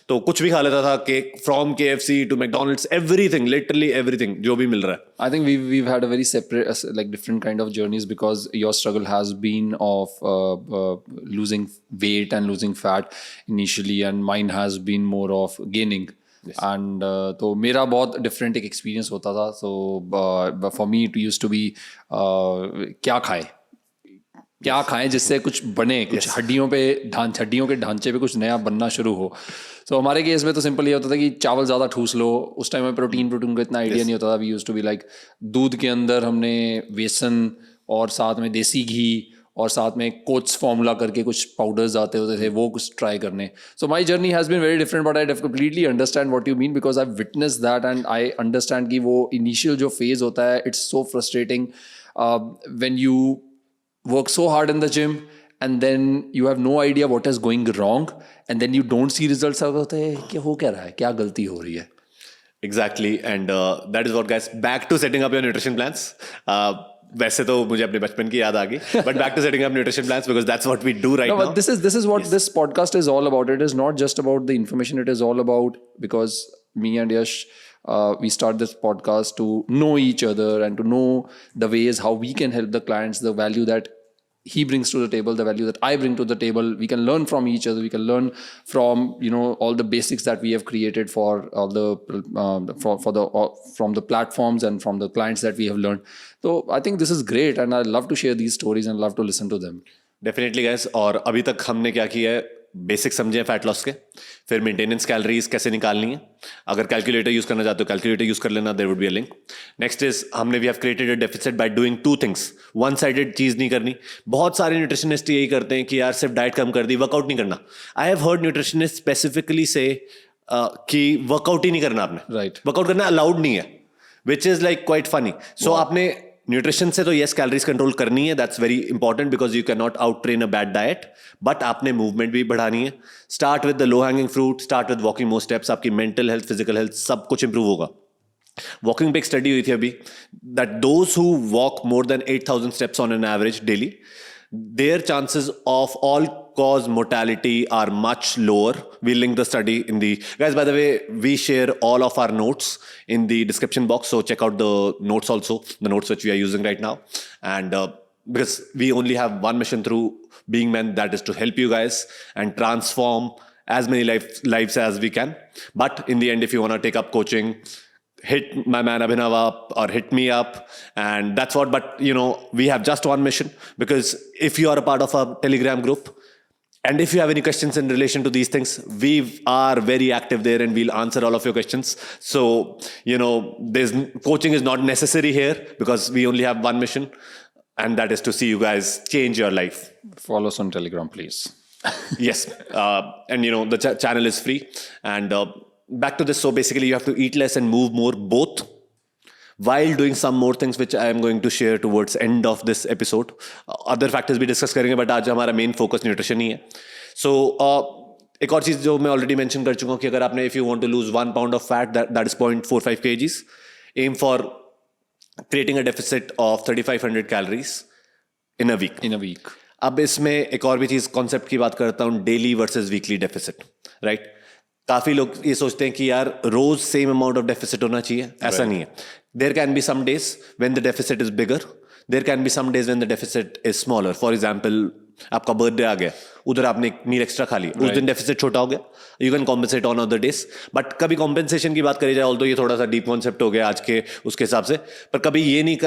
Speaker 2: तो कुछ भी खा लेता था, cake from KFC to McDonald's, everything, literally everything जो भी मिल रहा है.
Speaker 1: I think we've had a very separate, like different kind of journeys, because your struggle has been of losing weight and losing fat initially, and mine has been more of gaining. And तो मेरा बहुत different एक experience होता था. So for me it used to be क्या खाएं जिससे कुछ बने, कुछ हड्डियों के ढांचे पे कुछ नया बनना शुरू हो. तो हमारे केस में तो सिंपल ये होता था कि चावल ज़्यादा ठूस लो. उस टाइम में प्रोटीन का इतना आइडिया नहीं होता था. We used to be like दूध के अंदर हमने बेसन और साथ में देसी घी और साथ में कोच फॉर्मूला करके कुछ पाउडर्स आते होते थे, वो कुछ ट्राई करने. So my journey has been very different, but I completely understand what you mean, because I witness that and I understand कि वो इनिशियल जो फेज होता है, it's so frustrating when you work so hard in the gym and then you have no idea what is going wrong, and then you don't see results. होते हैं कि हो क्या रहा है, क्या गलती हो रही है.
Speaker 2: Exactly, and that is what, guys, back to setting up your nutrition plans. वैसे तो मुझे अपने बचपन की याद आ गई, but back to setting up nutrition plans, because that's what we do right now.
Speaker 1: But this is what this podcast is all about. It is not just about the information. It is all about, because me and Yash, we start this podcast to know each other and to know the ways how we can help the clients, the value that he brings to the table, the value that I bring to the table. We can learn from each other. We can learn from all the basics that we have created for all the from the platforms and from the clients that we have learned. So I think this is great, and I love to share these stories and love to listen to them.
Speaker 2: Definitely, guys. और अभी तक हमने क्या किया है, basic समझे fat loss के, फिर मेंटेनेंस कैलोरीज कैसे निकालनी है. अगर कैलकुलेटर यूज करना चाहते हो कैलकुलेटर यूज कर लेना, there would be a link. Next is हमने we have created a deficit by doing 2 things. One sided चीज नहीं करनी. बहुत सारे न्यूट्रिशनिस्ट यही करते हैं कि यार सिर्फ डाइट कम कर दी, वर्कआउट नहीं करना. I have heard nutritionist specifically से कि वर्कआउट ही नहीं करना आपने.
Speaker 1: राइट.
Speaker 2: वर्कआउट करना अलाउड नहीं है, which is like quite funny. So आपने न्यूट्रिशन से तो यस कैलोरीज कंट्रोल करनी है, that's very important, because you can not out train a bad diet, but आपने मूवमेंट भी बढ़ानी है. Start with the low hanging fruit, start with walking more steps. आपकी मेंटल हेल्थ, फिजिकल हेल्थ सब कुछ improve होगा. वॉकिंग पे एक स्टडी हुई थी अभी, that those who walk more than 8,000 steps on an average daily, their chances of all-cause mortality are much lower. We'll link the study in the... Guys, by the way, we share all of our notes in the description box, so check out the notes also, the notes which we are using right now. And because we only have one mission through Being Men, that is to help you guys and transform as many lives as we can. But in the end, if you want to take up coaching, hit my man Abhinav up or hit me up, and that's what. But we have just one mission, because if you are a part of a Telegram group and if you have any questions in relation to these things, we are very active there and we'll answer all of your questions. So there's coaching is not necessary here, because we only have one mission, and that is to see you guys change your life.
Speaker 1: Follow us on Telegram, please.
Speaker 2: Yes. And the channel is free. And back to this. So basically you have to eat less and move more, both while doing some more things which I am going to share towards end of this episode. Other factors भी discuss करेंगे, but आज हमारा main focus nutrition ही है. So एक और चीज जो मैं already mention कर चुका हूँ कि अगर आपने, if you want to lose 1 pound of fat, that is 0.45 kgs, aim for creating a deficit of 3500 calories in a week. अब इसमें एक और भी चीज कॉन्सेप्ट की बात करता हूँ, daily versus weekly deficit, right? काफी लोग ये सोचते हैं कि यार रोज सेम अमाउंट ऑफ डेफिसिट होना चाहिए, ऐसा नहीं है. There can be some days when the deficit is bigger, there can be some days when the deficit is smaller. For example, आपका बर्थडे आ गया, उधर आपने एक मील एक्स्ट्रा खा ली, उस दिन डेफिसिट छोटा हो गया, you can compensate on other days. But कभी कॉम्पेंसेशन की बात करी जाए, ऑल्दो ये थोड़ा सा डीप कॉन्सेप्ट हो गया आज के उसके हिसाब से, पर कभी ये नहीं,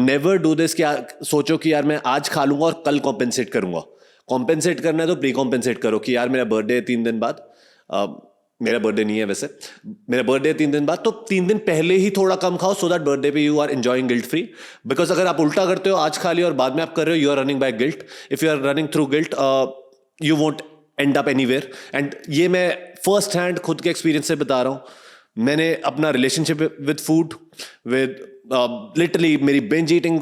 Speaker 2: नेवर डू दिस कि सोचो कि यार मैं आज खा लूंगा और कल कॉम्पेंसेट करूंगा. कॉम्पेंसेट करना है तो प्री कॉम्पेंसेट करो कि यार मेरा बर्थडे है 3 दिन बाद, मेरा बर्थडे नहीं है वैसे, मेरा बर्थडे 3 दिन बाद, तो 3 दिन पहले ही थोड़ा कम खाओ, सो दैट बर्थडे पे you are enjoying guilt free. Because अगर आप उल्टा करते हो, आज खा लिया और बाद में आप कर रहे हो, you are running by guilt. If you are running through guilt, you won't end up anywhere. And ये मैं फर्स्ट हैंड खुद के एक्सपीरियंस से बता रहा हूँ. मैंने अपना relationship with food, with literally मेरी बेंज ईटिंग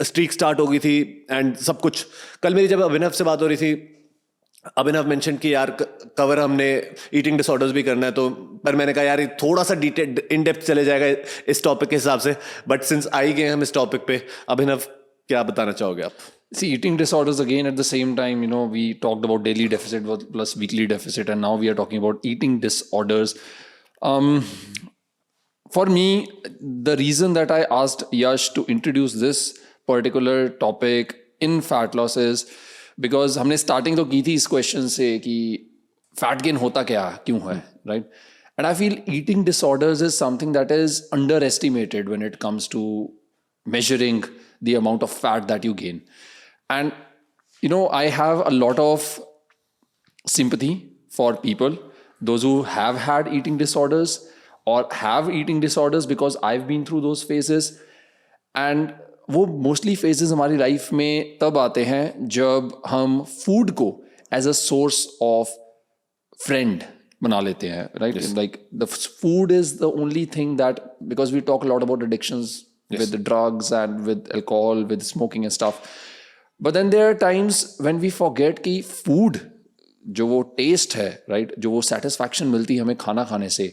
Speaker 2: स्ट्रीक स्टार्ट हो गई थी एंड सब कुछ. कल मेरी जब अभिनव से बात हो रही थी, अभिनव मेंशन कि यार कवर हमने ईटिंग डिसऑर्डर्स भी करना है, तो पर मैंने कहा यार थोड़ा सा डिटेल इन डेप्थ चले जाएगा इस टॉपिक के हिसाब से. बट सिंस आई गए हम इस टॉपिक पे, अभिनव क्या बताना चाहोगे आप?
Speaker 1: See, eating disorders again at the same time, we talked about daily deficit plus weekly deficit, and now we are talking about eating disorders. For me, the reason that I asked Yash to introduce this particular topic in fat loss is because हमने starting तो की थी इस question से कि fat gain होता क्या, क्यों है, right? And I feel eating disorders is something that is underestimated when it comes to measuring the amount of fat that you gain. And, I have a lot of sympathy for people, those who have had eating disorders or have eating disorders, because I've been through those phases. And वो mostly phases हमारी life में तब आते हैं जब हम food को as a source of friend बना लेते हैं, right? Yes. Like the food is the only thing that, because we talk a lot about addictions, yes, with the drugs and with alcohol, with smoking and stuff. But then there are times when we forget कि food, जो वो taste है, right, जो वो satisfaction मिलती है हमें खाना खाने से,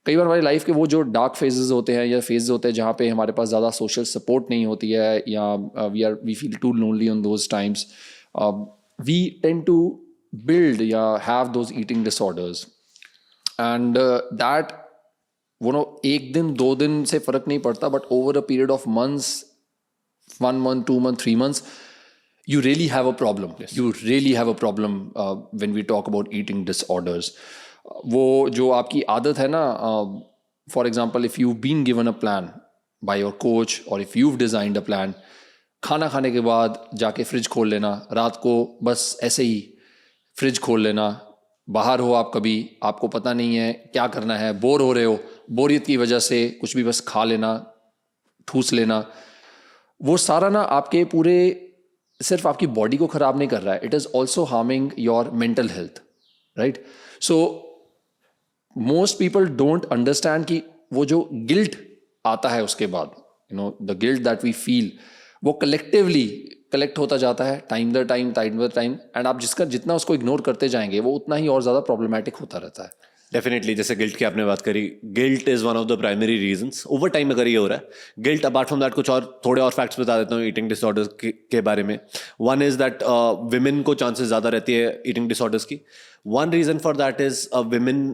Speaker 1: कई बार हमारी लाइफ के वो जो डार्क फेजेस होते हैं या फेजेस होते हैं जहाँ पे हमारे पास ज़्यादा सोशल सपोर्ट नहीं होती है, या we feel too lonely on those times, we tend to build या have those eating disorders. And that एक दिन 2 दिन से फ़र्क नहीं पड़ता, but over a period of months, 1 month, 2 months, 3 months, you really have a problem. Yes. You really have a problem when we talk about eating disorders. वो जो आपकी आदत है ना, for example if you been given a plan by your coach और if you've designed a plan, खाना खाने के बाद जाके फ्रिज खोल लेना, रात को बस ऐसे ही फ्रिज खोल लेना, बाहर हो आप कभी, आपको पता नहीं है क्या करना है, बोर हो रहे हो, बोरियत की वजह से कुछ भी बस खा लेना, ठूस लेना, वो सारा ना आपके पूरे सिर्फ आपकी बॉडी को ख़राब नहीं कर रहा है, it is also harming your mental health, right? So most people don't understand कि वो जो गिल्ट आता है उसके बाद, the guilt that we feel, वो कलेक्टिवली कलेक्ट होता जाता है टाइम द टाइम, एंड आप जितना उसको इग्नोर करते जाएंगे वो उतना ही और ज़्यादा प्रॉब्लमैटिक होता रहता है.
Speaker 2: डेफिनेटली, जैसे गिल्ट की आपने बात करी, guilt is one of the primary reasons over time अगर ये हो रहा है। गिल्ट अपार्ट फ्रॉम दैट कुछ और थोड़े और फैक्ट्स बता देता हूँ ईटिंग डिसऑर्डर्स के बारे में। वन इज दैट विमेन को चांसेस ज़्यादा रहती है ईटिंग डिसऑर्डर्स की। One reason for that is women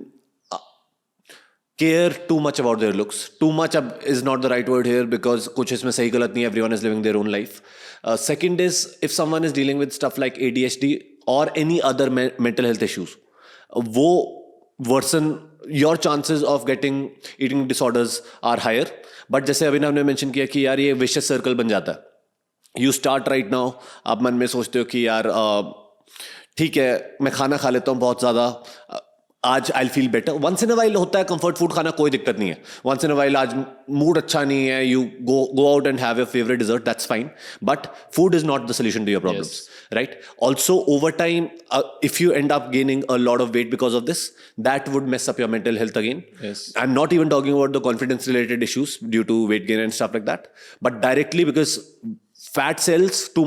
Speaker 2: care too much about their looks. Too much is not the right word here because कुछ इसमें सही गलत नहीं, everyone is living their own life. Second is if someone is dealing with stuff like ADHD or any other mental health issues, वो worsen your chances of getting eating disorders are higher. But जैसे अभिनव ने mention किया कि यार ये vicious circle बन जाता है। You start right now, आप मन में सोचते हो कि यार ठीक है मैं खाना खा लेता हूँ बहुत ज़्यादा, आज I feel better. Once in a while होता है कंफर्ट फूड खाना, कोई दिक्कत नहीं है। वंस इन अ वाइल आज मूड अच्छा नहीं है, you go out and have your favourite dessert, that's fine, but food is not the solution to your problems, right? Also over time if you end up gaining a lot of weight because of this, that would mess up your mental health again. I am not even talking about the confidence related issues due to weight gain and stuff like that, but directly because fat cells, too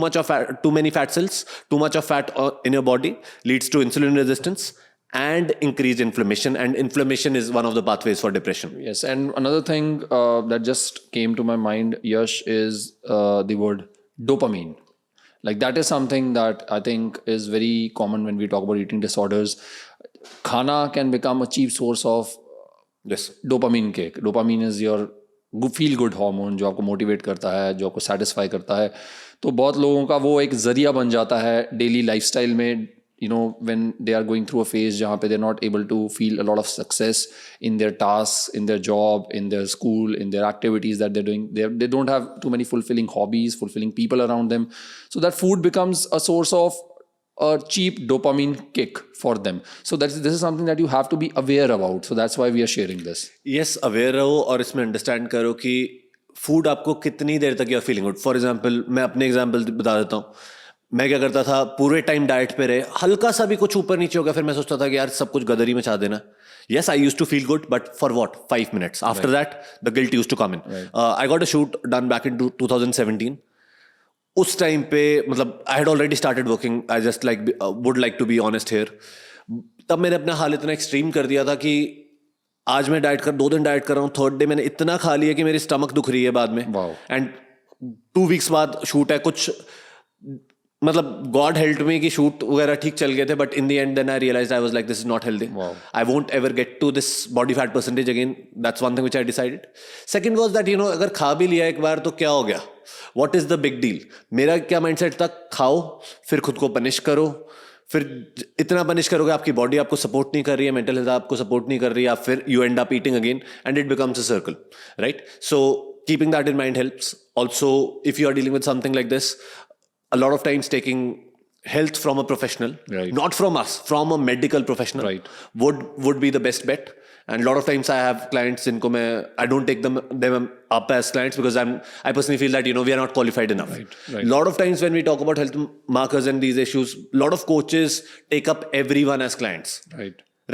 Speaker 2: many fat cells, too much of fat in your body leads to insulin resistance and increased inflammation, and inflammation is one of the pathways for depression.
Speaker 1: Yes, and another thing that just came to my mind, Yash, is the word dopamine. Like that is something that I think is very common when we talk about eating disorders. Khana can become a cheap source of
Speaker 2: Yes.
Speaker 1: dopamine kick. Dopamine is your feel good hormone जो आपको motivate करता है, जो आपको satisfy करता है। तो बहुत लोगों का वो एक जरिया बन जाता है डेली लाइफस्टाइल में, you know, when they are going through a phase जहाँ पे they're not able to feel a lot of success in their tasks, in their job, in their school, in their activities that they're doing. They don't have too many fulfilling hobbies, fulfilling people around them. So that food becomes a source of a cheap dopamine kick for them. So this is something that you have to be aware about. So that's why we are sharing this.
Speaker 2: Yes, aware रहो और इसमें understand करो कि food आपको कितनी देर तक you are feeling good. For example मैं अपने एग्जाम्पल बता देता हूँ। मैं क्या करता था, पूरे टाइम डाइट पे रहे, हल्का सा भी कुछ ऊपर नीचे हो गया फिर मैं सोचता था कि यार सब कुछ गदरी में छा देना। Yes, I used to feel good, but for what? 5 minutes. After that, the guilt used to come in. I got a shoot done back in 2017. उस टाइम पे मतलब I had already started working, I just like would like to be honest here. तब मैंने अपना हाल इतना extreme कर दिया था कि आज मैं डाइट कर 2 दिन डाइट कर रहा हूँ, थर्ड डे मैंने इतना खा लिया कि मेरी स्टमक दुख रही है बाद में। एंड 2 वीक्स बाद शूट है, कुछ मतलब गॉड हेल्प मी कि शूट वगैरह ठीक चल गए थे, but in the end then I realised I was like this is not healthy, I won't ever get to this body fat percentage again. That's one thing which I decided. Second was that you know अगर खा भी लिया एक बार तो क्या हो गया, what is the big deal. मेरा क्या माइंडसेट था, खाओ फिर खुद को पनिश करो, फिर इतना पनिश करोगे आपकी बॉडी आपको सपोर्ट नहीं कर रही है, मेंटल हेल्थ आपको सपोर्ट नहीं कर रही है, फिर you end up eating again and it becomes a circle, right? So keeping that in mind helps. Also if you are dealing with something like this, a lot of times taking help from a professional, not from us, from a medical professional, would be the best bet. And a lot of times I have clients jinko I don't take them up as clients because I personally feel that, you know, we are not qualified enough. A lot of times when we talk about health markers and these issues, a lot of coaches take up everyone as clients,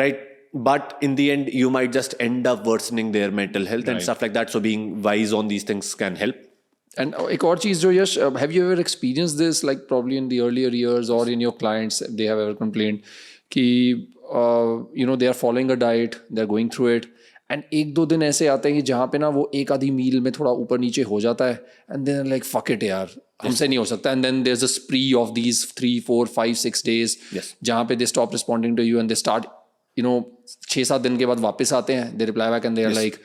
Speaker 2: right? But in the end you might just end up worsening their mental health and stuff like that. So being wise on these things can help.
Speaker 1: And एक और चीज़ जो यश, have you ever experienced this, like probably in the earlier years or in your clients, they have ever complained कि you know they are following a diet, they are going through it, and 1-2 दिन ऐसे आते हैं कि जहाँ पे ना वो एक आधी मील में थोड़ा ऊपर नीचे हो जाता है, and then like fuck it यार, हमसे नहीं हो सकता, and then there's a spree of these 3, 4, 5, 6 days जहाँ पे they stop responding to you and they start, you know, 6-7 दिन के बाद वापस आते हैं, they reply back and they are like,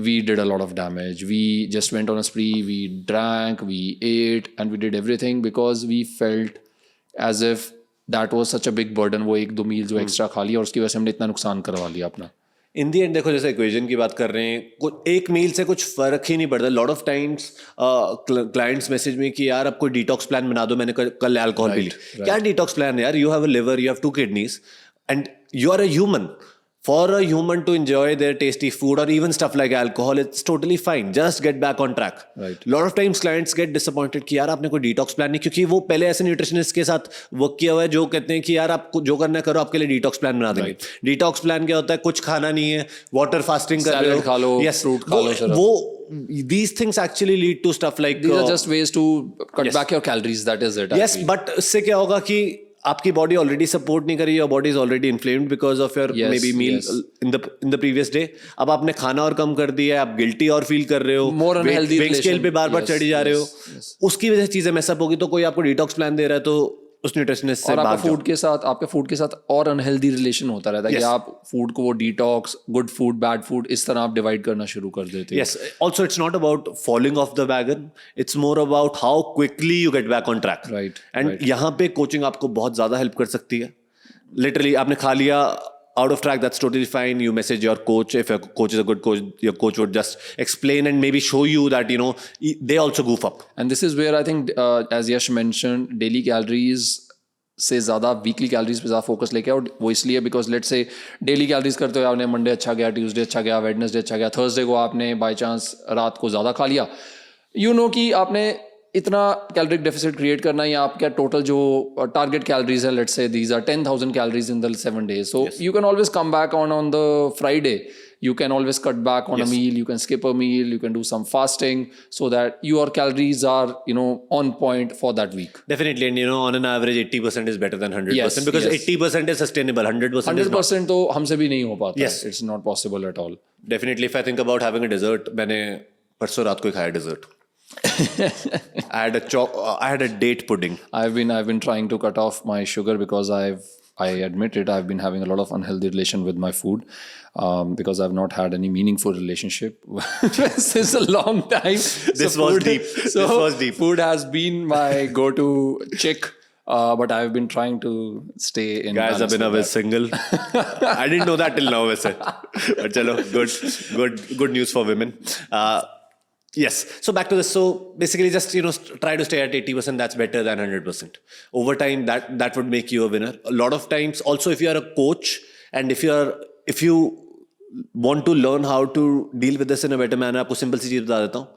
Speaker 1: we did a lot of damage, we just went on a spree, we drank, we ate and we did everything because we felt as if that was such a big burden. वो 1-2 मील जो extra खा लिया और उसकी वजह से हमने इतना नुकसान करवा लिया अपना।
Speaker 2: इन दी एंड देखो, जैसे इक्वेशन की बात कर रहे हैं, कुछ एक मील से कुछ फर्क ही नहीं पड़ता। Lot of times clients message में कि यार आप कोई डिटॉक्स प्लान बना दो, मैंने कल अल्कोहल पी ली। क्या डिटॉक्स प्लान है यार? You have a liver, you have 2 kidneys and you are a human. For a human to enjoy their tasty food or even stuff like alcohol, it's totally fine. Just get back on track. Lot of times clients get disappointed कि यार आपने कोई detox plan नहीं, क्योंकि वो पहले ऐसे nutritionist के साथ वर्क किया हुआ है जो कहते हैं कि यार आपको जो करना है करो, आपके लिए detox plan बना देंगे। Detox plan क्या होता है? कुछ खाना नहीं है, water fasting कर रहे हो,
Speaker 1: खा लो, fruit खा लो,
Speaker 2: वो these things actually lead to stuff like
Speaker 1: these are just ways to cut back your calories. That is it.
Speaker 2: Yes, but इससे क्या होगा कि आपकी बॉडी ऑलरेडी सपोर्ट नहीं कर रही, your body is already inflamed because of your
Speaker 1: Yes,
Speaker 2: maybe meal
Speaker 1: yes.
Speaker 2: In the previous day. अब आपने खाना और कम कर दिया है, आप गिल्टी और फील कर रहे हो,
Speaker 1: More unhealthy
Speaker 2: weight scale
Speaker 1: relation.
Speaker 2: पे बार बार
Speaker 1: Yes,
Speaker 2: चढ़ी जा रहे हो,
Speaker 1: yes.
Speaker 2: उसकी वजह से चीजें मैसअप होगी. तो कोई आपको डिटॉक्स प्लान दे रहा है तो उस न्यूट्रिशनिस्ट से
Speaker 1: और
Speaker 2: भाग जाओ.
Speaker 1: आपके फूड के साथ और अनहेल्दी रिलेशन होता रहता है कि
Speaker 2: Yes.
Speaker 1: आप फूड को वो detox, good food, bad food, इस तरह आप डिवाइड करना शुरू कर देते हो.
Speaker 2: Yes. Also, it's not about falling off the wagon. It's more about how quickly you get back on track.
Speaker 1: Right,
Speaker 2: And
Speaker 1: right.
Speaker 2: यहाँ पे coaching आपको बहुत ज़्यादा help कर सकती है. Literally, आपने खा लिया out of track, that's totally fine. You message your coach. If your coach is a good coach, your coach would just explain and maybe show you that, they also goof up.
Speaker 1: And this is where I think, as Yash mentioned, daily calories से ज़्यादा weekly calories पे ज़्यादा focus लेके आओ. वो इसलिए because late से daily calories करते हो, आपने मंडे अच्छा गया, ट्यूसडे अच्छा गया, वेडनेसडे अच्छा गया, थर्सडे को आपने बाय चांस रात को ज़्यादा खा लिया, कि आपने इतना कैलोरिक डेफिसिट क्रिएट करना है, या आपका टोटल जो टारगेट कैलोरीज है, let's say these are 10,000 calories in the 7 days. So you can always come back on the Friday. You can always cut back on a meal, you can skip a meal, you can do some fasting so that your calories are, on point for that week.
Speaker 2: Definitely. And, on an average, 80% is better than 100%.
Speaker 1: Yes,
Speaker 2: because
Speaker 1: yes.
Speaker 2: 80% is sustainable, 100% is not.
Speaker 1: 100% तो हमसे भी नहीं हो पाता.
Speaker 2: Yes.
Speaker 1: It's not possible at all.
Speaker 2: Definitely. If I think about having a dessert, मैंने परसों रात को ही खाया dessert. I had a date pudding.
Speaker 1: I've been trying to cut off my sugar because I admit it, I've been having a lot of unhealthy relation with my food, because I've not had any meaningful relationship since a long time.
Speaker 2: This was deep.
Speaker 1: So
Speaker 2: this was deep.
Speaker 1: Food has been my go-to chick, but I've been trying to stay in
Speaker 2: Guys,
Speaker 1: balance
Speaker 2: Abhinav
Speaker 1: with
Speaker 2: is single. I didn't know that till now, वैसे. But चलो, good news for women. Yes. So back to this. So basically, just try to stay at 80%. That's better than 100%. Over time, that would make you a winner. A lot of times, also, if you are a coach and if you want to learn how to deal with this in a better manner, आपको simple सी चीज बता देता हूँ.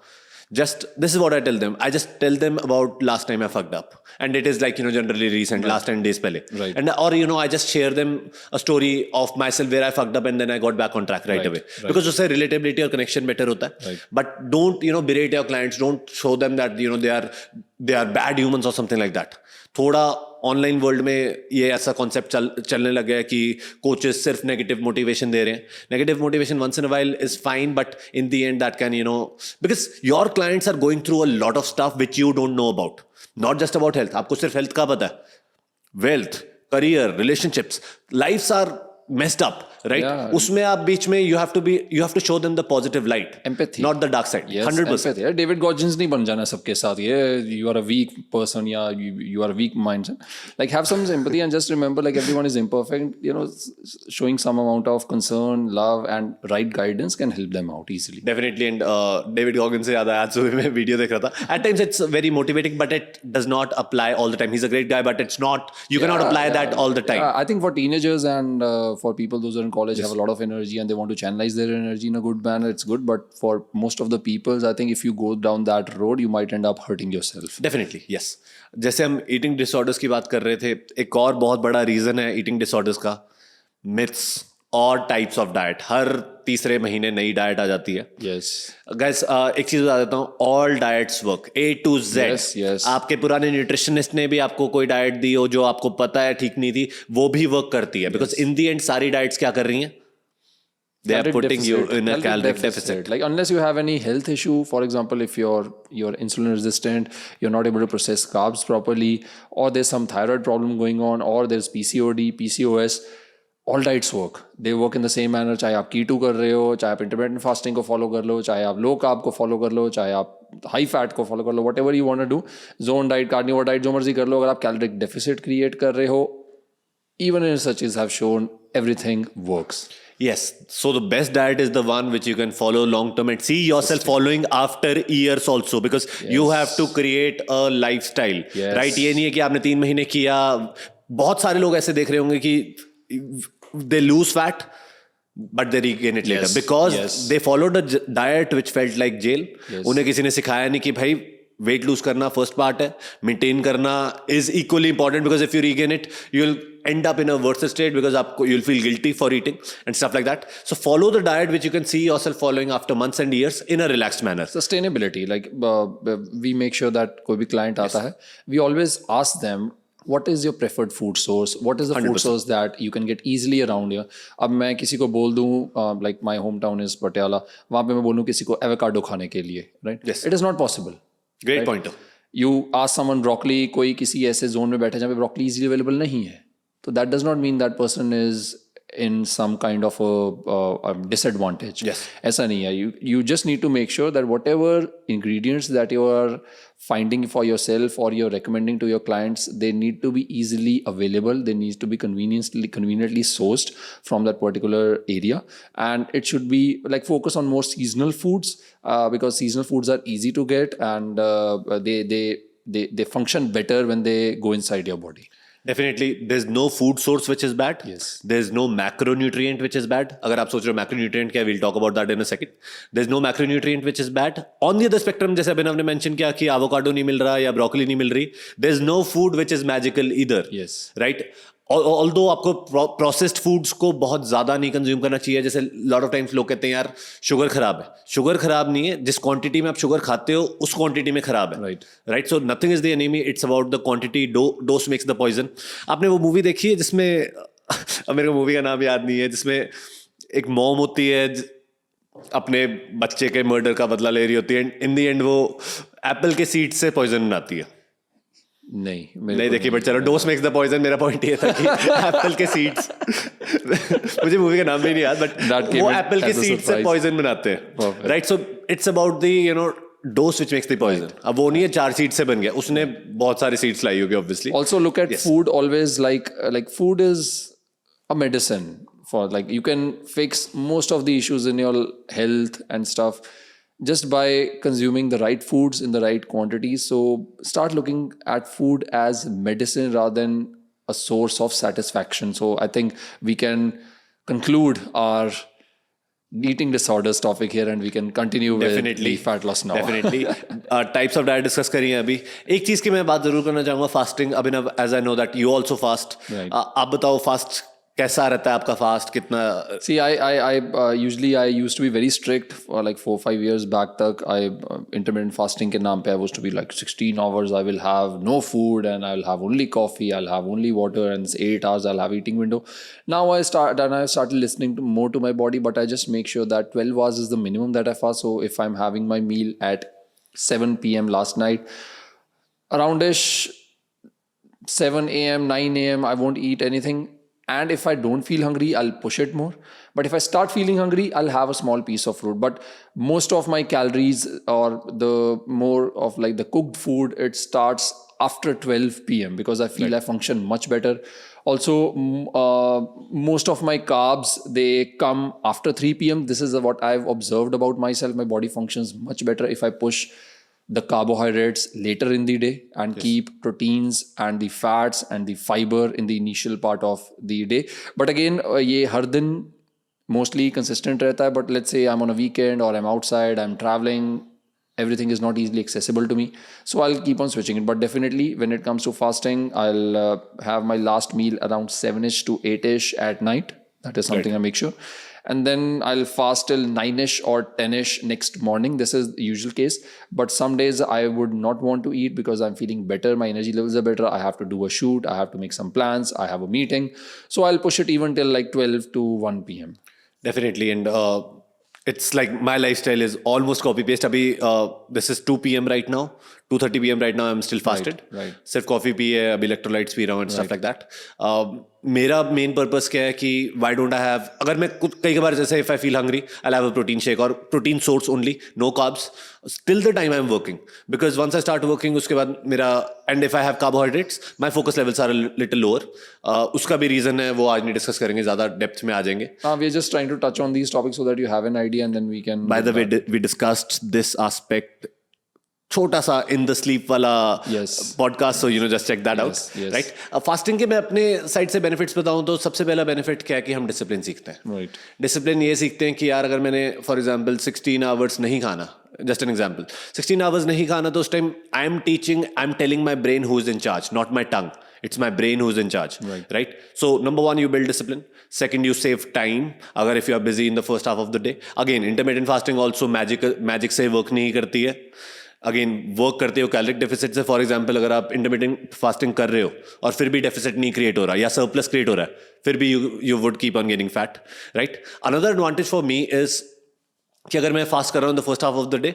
Speaker 2: This is what I tell them. I just tell them about last time I fucked up, and it is like generally recent, right. Last 10 days पहले.
Speaker 1: Right.
Speaker 2: And or I just share them a story of myself where I fucked up and then I got back on track right away. Right. Because उससे relatability और connection better होता है.
Speaker 1: Right.
Speaker 2: But don't berate your clients. Don't show them that they are bad humans or something like that. थोड़ा online world में ये ऐसा concept चलने लग गया है कि कोचेस सिर्फ नेगेटिव मोटिवेशन दे रहे हैं. Negative motivation once in a while is fine, but in the end that can because your clients are going through a lot of stuff which you don't know about. Not just about health. आपको सिर्फ health का पता है. Wealth, career, relationships, lifes are messed up, right?
Speaker 1: Yeah.
Speaker 2: उसमें आप बीच में you have to show them the positive light,
Speaker 1: empathy,
Speaker 2: not the dark side.
Speaker 1: Yes,
Speaker 2: 100%.
Speaker 1: empathy. David Goggins नहीं बन जाना सबके साथ. You are a weak person, या you are a weak mindset. Like have some empathy and just remember, like everyone is imperfect. Showing some amount of concern, love, and right guidance can help them out easily.
Speaker 2: Definitely. And David Goggins से याद आया, आज सुबह मैं video देख रहा था. At times it's very motivating, but it does not apply all the time. He's a great guy, but it's not. You cannot apply that all the time.
Speaker 1: I think for teenagers and for people those who are in college, have a lot of energy and they want to channelize their energy in a good manner, it's good. But for most of the people, I think if you go down that road, you might end up hurting yourself.
Speaker 2: Definitely, yes. जैसे हम eating disorders की बात कर रहे थे, एक और बहुत बड़ा reason है eating disorders का, myths और types of diet. हर तीसरे महीने नई डाइट आ जाती है.
Speaker 1: Yes.
Speaker 2: Guys, एक चीज बता देता हूँ, all diets work, A to Z.
Speaker 1: Yes, yes.
Speaker 2: आपके पुराने न्यूट्रिशनिस्ट ने भी आपको कोई डाइट दी हो जो आपको पता है ठीक नहीं थी, वो भी वर्क करती है. Because in the end सारी डाइट्स क्या कर रही हैं? They are putting you in a caloric deficit.
Speaker 1: Like unless you have any health issue, for example, if you're insulin resistant, you're not able to process carbs properly, or there's some thyroid problem going on, or there's PCOD, PCOS, all diets work. They work in the same manner. चाहे आप कीटो कर रहे हो, चाहे आप intermittent fasting को follow कर लो, चाहे आप लो कार्ब को फॉलो कर लो, चाहे आप हाई फैट को फॉलो कर लो, whatever you want to do, zone diet, carnivore diet, जो मर्जी कर लो, अगर आप कैलोरिक डेफिसिट क्रिएट कर रहे हो, even researches have shown everything works.
Speaker 2: Yes. So the best diet is the one which you can follow long term and see yourself following after years also, because you have to create a lifestyle.
Speaker 1: Yes.
Speaker 2: Right? ये नहीं है कि आपने 3 महीने किया. बहुत सारे लोग ऐसे देख रहे होंगे कि they lose fat but they regain it later, because they followed a diet which felt like jail. उन्हें किसी ने सिखाया नहीं कि भाई वेट लूज करना फर्स्ट पार्ट है, मेंटेन करना is equally important, because if you regain it you will end up in a worse state, because you'll feel guilty for eating and stuff like that. So follow the diet which you can see yourself following after months and years in a relaxed manner.
Speaker 1: Sustainability, like we make sure that कोई भी client आता है, we always ask them what is your preferred food source, what is the food
Speaker 2: 100%.
Speaker 1: source that you can get easily around here. अब मैं किसी को बोल दूँ like my hometown is Patiala, वहाँ पे मैं बोलूँ किसी को एवोकाडो खाने के लिए, right?
Speaker 2: Yes.
Speaker 1: It is not possible.
Speaker 2: Great
Speaker 1: right?
Speaker 2: pointer.
Speaker 1: You ask someone broccoli, कोई किसी ऐसे zone में बैठे जहाँ पे broccoli easily available नहीं है, तो that does not mean that person is in some kind of a disadvantage.
Speaker 2: Yes.
Speaker 1: ऐसा नहीं है. You just need to make sure that whatever ingredients that you are finding for yourself or you're recommending to your clients, they need to be easily available. They need to be conveniently sourced from that particular area, and it should be like focus on more seasonal foods because seasonal foods are easy to get and they function better when they go inside your body.
Speaker 2: Definitely, there's no food source which is bad.
Speaker 1: Yes.
Speaker 2: There's no macronutrient which is bad. अगर आप सोच रहे हो macronutrient क्या, we'll talk about that in a second. There's no macronutrient which is bad. On the other spectrum, जैसे अभिनव ने mention किया कि avocado नहीं मिल रहा या broccoli नहीं मिल रही, there's no food which is magical either.
Speaker 1: Yes.
Speaker 2: Right? Although आपको प्रोसेस्ड फूड्स को बहुत ज़्यादा नहीं कंज्यूम करना चाहिए. जैसे लॉट ऑफ टाइम्स लोग कहते हैं यार शुगर खराब है. शुगर खराब नहीं है, जिस क्वांटिटी में आप शुगर खाते हो उस क्वांटिटी में खराब है. Right. So nothing is the enemy, it's about the quantity. Dose makes the poison. आपने वो मूवी देखी है जिसमें अब मेरे को मूवी का नाम याद नहीं है, जिसमें एक मॉम होती है अपने बच्चे के मर्डर का बदला ले रही होती है, इन द एंड वो एप्पल के सीड से पॉइजन बनाती है. नहीं देखी, बट चलो, डोस मेक्स द पॉइजन. मेरा पॉइंट ये था कि एप्पल के सीड्स मुझे मूवी का नाम भी नहीं याद, बट वो एप्पल के सीड्स से पॉइजन बनाते हैं. Right. So it's about the dose which makes the poison. अब वो नहीं है 4 सीड से बन गया, उसने बहुत सारे सीड्स लाई होगी obviously.
Speaker 1: Also look at food always like food is a medicine for like you can fix most of the issues in your health and stuff just by consuming the right foods in the right quantities. So start looking at food as medicine rather than a source of satisfaction. So I think we can conclude our eating disorders topic here and we can continue with the fat loss now.
Speaker 2: Definitely. Types of diet discuss करी हैं अभी. एक चीज की मैं बात जरूर करना चाहूंगा, fasting. Abhinav, as I know that you also fast.
Speaker 1: Right.
Speaker 2: आप बताओ फास्ट कैसा रहता है आपका, फास्ट कितना?
Speaker 1: See, I usually I used to be very strict for like 4-5 years back. तक I intermittent fasting के नाम पे I used to be like 16 hours I will have no food and I'll have only coffee, I'll have only water, and 8 hours I'll have eating window. Now I started listening more to my body, but I just make sure that 12 hours is the minimum that I fast. So if I'm having my meal at 7 p.m. last night, aroundish 7 a.m., 9 a.m. I won't eat anything. And if I don't feel hungry, I'll push it more. But if I start feeling hungry, I'll have a small piece of fruit. But most of my calories or the more of like the cooked food, it starts after 12 p.m. because I feel I function much better. Also, most of my carbs, they come after 3 p.m. This is what I've observed about myself. My body functions much better if I push the carbohydrates later in the day and keep proteins and the fats and the fiber in the initial part of the day. But again, ये हर दिन mostly consistent रहता है. But let's say I'm on a weekend or I'm outside, I'm traveling, everything is not easily accessible to me. So I'll keep on switching it. But definitely when it comes to fasting, I'll have my last meal around 7ish to 8ish at night. That is something I make sure. And then I'll fast till 9ish or 10ish next morning. This is the usual case. But some days I would not want to eat because I'm feeling better. My energy levels are better. I have to do a shoot. I have to make some plans. I have a meeting. So I'll push it even till like 12 to 1 p.m.
Speaker 2: Definitely. And it's like my lifestyle is almost copy paste. Abhi this is 2 p.m. right now. 2:30 p.m. right now. I'm still fasted.
Speaker 1: Right.
Speaker 2: सिर्फ coffee P है, अभी electrolytes P रहा हूँ and stuff like that. मेरा main purpose क्या है कि why don't I have, अगर मैं कई बार जैसे if I feel hungry, I'll have a protein shake or protein source only, no carbs, till the time I'm working. Because once I start working, उसके बाद मेरा, and if I have carbohydrates, my focus levels are a little lower. उसका भी reason है, वो आज नहीं discuss करेंगे, ज़्यादा depth में आ जाएंगे.
Speaker 1: We're just trying to touch on these topics so that you have an idea and then we can...
Speaker 2: By the way, we discussed this aspect छोटा सा इन द स्लीप वाला podcast, so just check that out. Right. Fasting के मैं अपने side से benefits बताऊं तो सबसे पहला बेनिफिट क्या है कि हम डिसिप्लिन सीखते हैं. डिसिप्लिन ये सीखते हैं कि यार अगर मैंने फॉर एग्जांपल 16 आवर्स नहीं खाना, जस्ट एन एग्जांपल, 16 आवर्स नहीं खाना, तो उस time I am telling my brain who is in charge, not my tongue. It's my brain who's in charge, right? So number one, you build discipline. Second, you save time. अगर if you are busy in the first half of the day. Again, intermittent fasting also magic से work नहीं करती है. Again work करते हो caloric deficit से. For example अगर आप इंटरमिटेंट फास्टिंग कर रहे हो और फिर भी डेफिसिट नहीं क्रिएट हो रहा या सरप्लस क्रिएट हो रहा है, फिर भी you would keep on gaining fat, right. Another advantage for me is कि अगर मैं फास्ट कर रहा हूँ the first half of the day,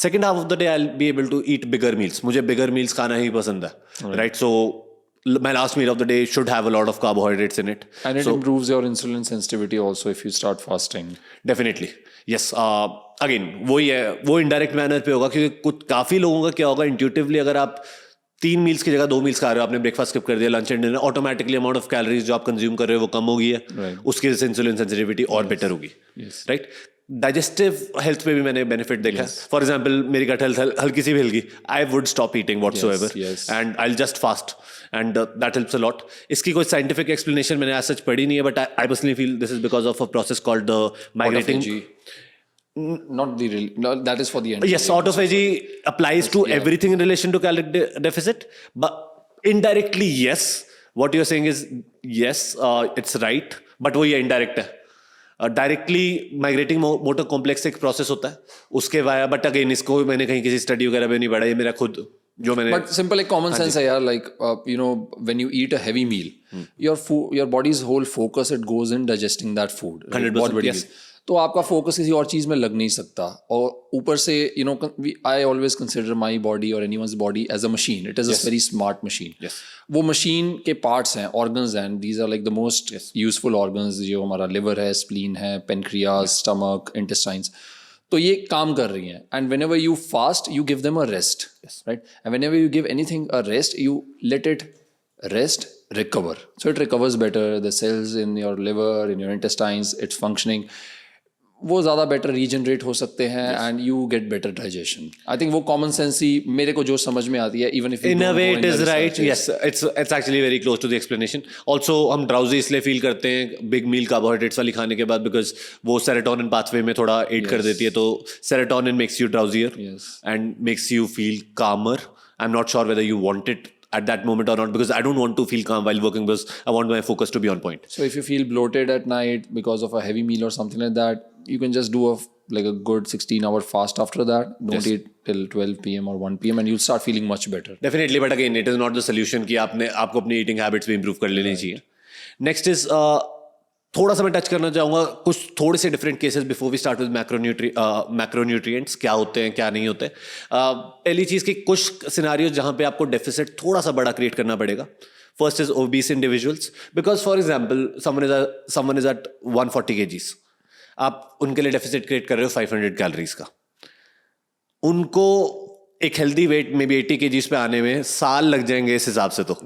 Speaker 2: second half of the day I will be able to eat bigger meals. मुझे bigger meals खाना ही पसंद है, right. So my last meal of the day should have a lot of carbohydrates in it.
Speaker 1: And it improves your insulin sensitivity also if you start fasting.
Speaker 2: Definitely. Yes. Again, वही है, वो indirect manner पे होगा क्योंकि कुछ काफ़ी लोगों का क्या होगा, इंट्यूटिवली अगर आप 3 मील्स की जगह 2 मील्स खा रहे हो, आपने ब्रेकफास्ट स्किप कर दिया, lunch and dinner, automatically amount of calories जो आप कंज्यूम कर रहे हो वो कम होगी है, उसकी वजह से इंसुलिन सेंसिटिविटी और बेटर होगी, राइट. डाइजेस्टिव हेल्थ पे भी मैंने बेनिफिट देखा. फॉर एग्जांपल मेरी गट हेल्थ हल्की सी भी हिलगी, I would stop eating whatsoever and I will just fast and that helps a lot. इसकी कोई scientific explanation मैंने as such पढ़ी नहीं है, but I personally feel this is because of a process called the migrating.
Speaker 1: No, that is for the end.
Speaker 2: Yes, autophagy applies to everything in relation to caloric deficit, but indirectly yes, what you're saying is yes, it's right, but वो ये indirect है. Directly migrating motor complex एक process होता है उसके via, but again इसको मैंने कहीं किसी स्टडी वगैरह में नहीं पढ़ा, ये मेरा खुद जो मैंने.
Speaker 1: बट सिंपल एक कॉमन सेंस है यार, like you know when you eat a heavy meal, your body's whole focus it goes in digesting that food.
Speaker 2: 100%.
Speaker 1: तो आपका फोकस किसी और चीज में लग नहीं सकता. और ऊपर से you know I always consider my body और anyone's body as a machine. It is a very smart machine. वो मशीन के पार्ट्स हैं, ऑर्गन्स हैं, these are like the most useful organs. जो हमारा लिवर है, स्प्लीन है, पेनक्रियाज, स्टमक, इंटेस्टाइन्स, तो ये काम कर रही हैं. And whenever you fast you give them a rest, right. And whenever you give anything a rest, you let it rest, recover. So it recovers better. The cells in your liver, in your intestines, it's functioning. वो ज़्यादा better regenerate हो सकते हैं and you get better digestion. I think वो common sense ही मेरे को जो समझ में आती है, even if
Speaker 2: in a way it is right. Yes, it's actually very close to the explanation. Also हम ड्राउजी इसलिए फील करते हैं बिग मील कार्बोहाइड्रेट्स वाली खाने के बाद, बिकॉज वो सेरोटोनिन पाथवे में थोड़ा एड कर देती है. तो serotonin makes you drowsier and makes you feel calmer. I am not sure whether you want it at that moment or not, because I don't want to feel calm while working, because I want my focus to be on point.
Speaker 1: So if you feel bloated at night because of a heavy meal or something like that, you can just do a good 16-hour fast after that. Don't eat till 12 p.m. or 1 p.m. and you'll start feeling much better.
Speaker 2: Definitely, but again, it is not the solution कि आपको अपनी eating habits भी improve कर लेनी चाहिए. Next is थोड़ा सा मैं टच करना चाहूँगा कुछ थोड़े से different cases before we start with macronutrients. क्या होते हैं, क्या नहीं होते. पहली चीज़ कि कुछ सिनारियोज जहाँ पे आपको डेफिसिट थोड़ा सा बड़ा क्रिएट करना पड़ेगा. First is obese individuals, because for example someone is at 140 kgs. आप उनके लिए डेफिसिट क्रिएट कर रहे हो 500 कैलोरीज का. उनको एक हेल्दी वेट में भी 80 kgs पे आने में साल लग जाएंगे इस हिसाब से. तो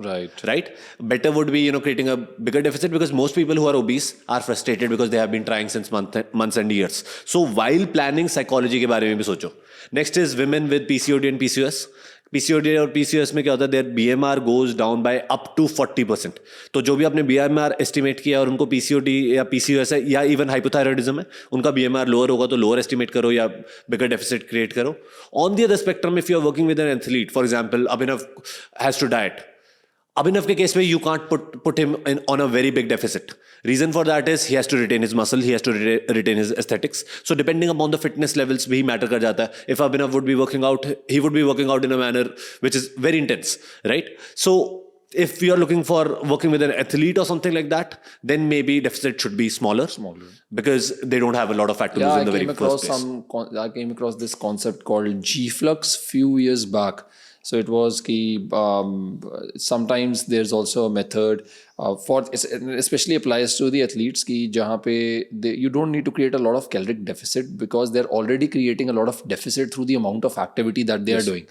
Speaker 2: right better would be creating a bigger deficit, because most people who are obese are frustrated because they have been trying since months and years. So while planning psychology के बारे में भी सोचो. Next is women with PCOD and PCOS. PCOD और PCOS में क्या होता है, their BMR goes down by up to 40%. तो जो भी आपने बीएमआर एस्टिमेट किया और उनको पीसीओडी या पीसीओएस है या इवन हाइपोथायरॉइडिज्म है, उनका बीएमआर लोअर होगा, तो लोअर एस्टिमेट करो या बिगर डेफिसिट क्रिएट करो. On the other spectrum, if you are working with an athlete, for example Abhinav has to diet. Abhinav के केस में you can't put him on a very big deficit. Reason for that is he has to retain his muscle, he has to retain his aesthetics. So depending upon the fitness levels भी matter कर जाता है. If Abhinav would be working out, he would be working out in a manner which is very intense, right? So if you are looking for working with an athlete or something like that, then maybe deficit should be smaller, because they don't have a lot of fat to lose in the very first place.
Speaker 1: I came across this concept called G-Flux few years back. So it was कि sometimes there's also a method for, especially applies to the athletes कि जहाँ पे you don't need to create a lot of caloric deficit because they're already creating a lot of deficit through the amount of activity that they are doing.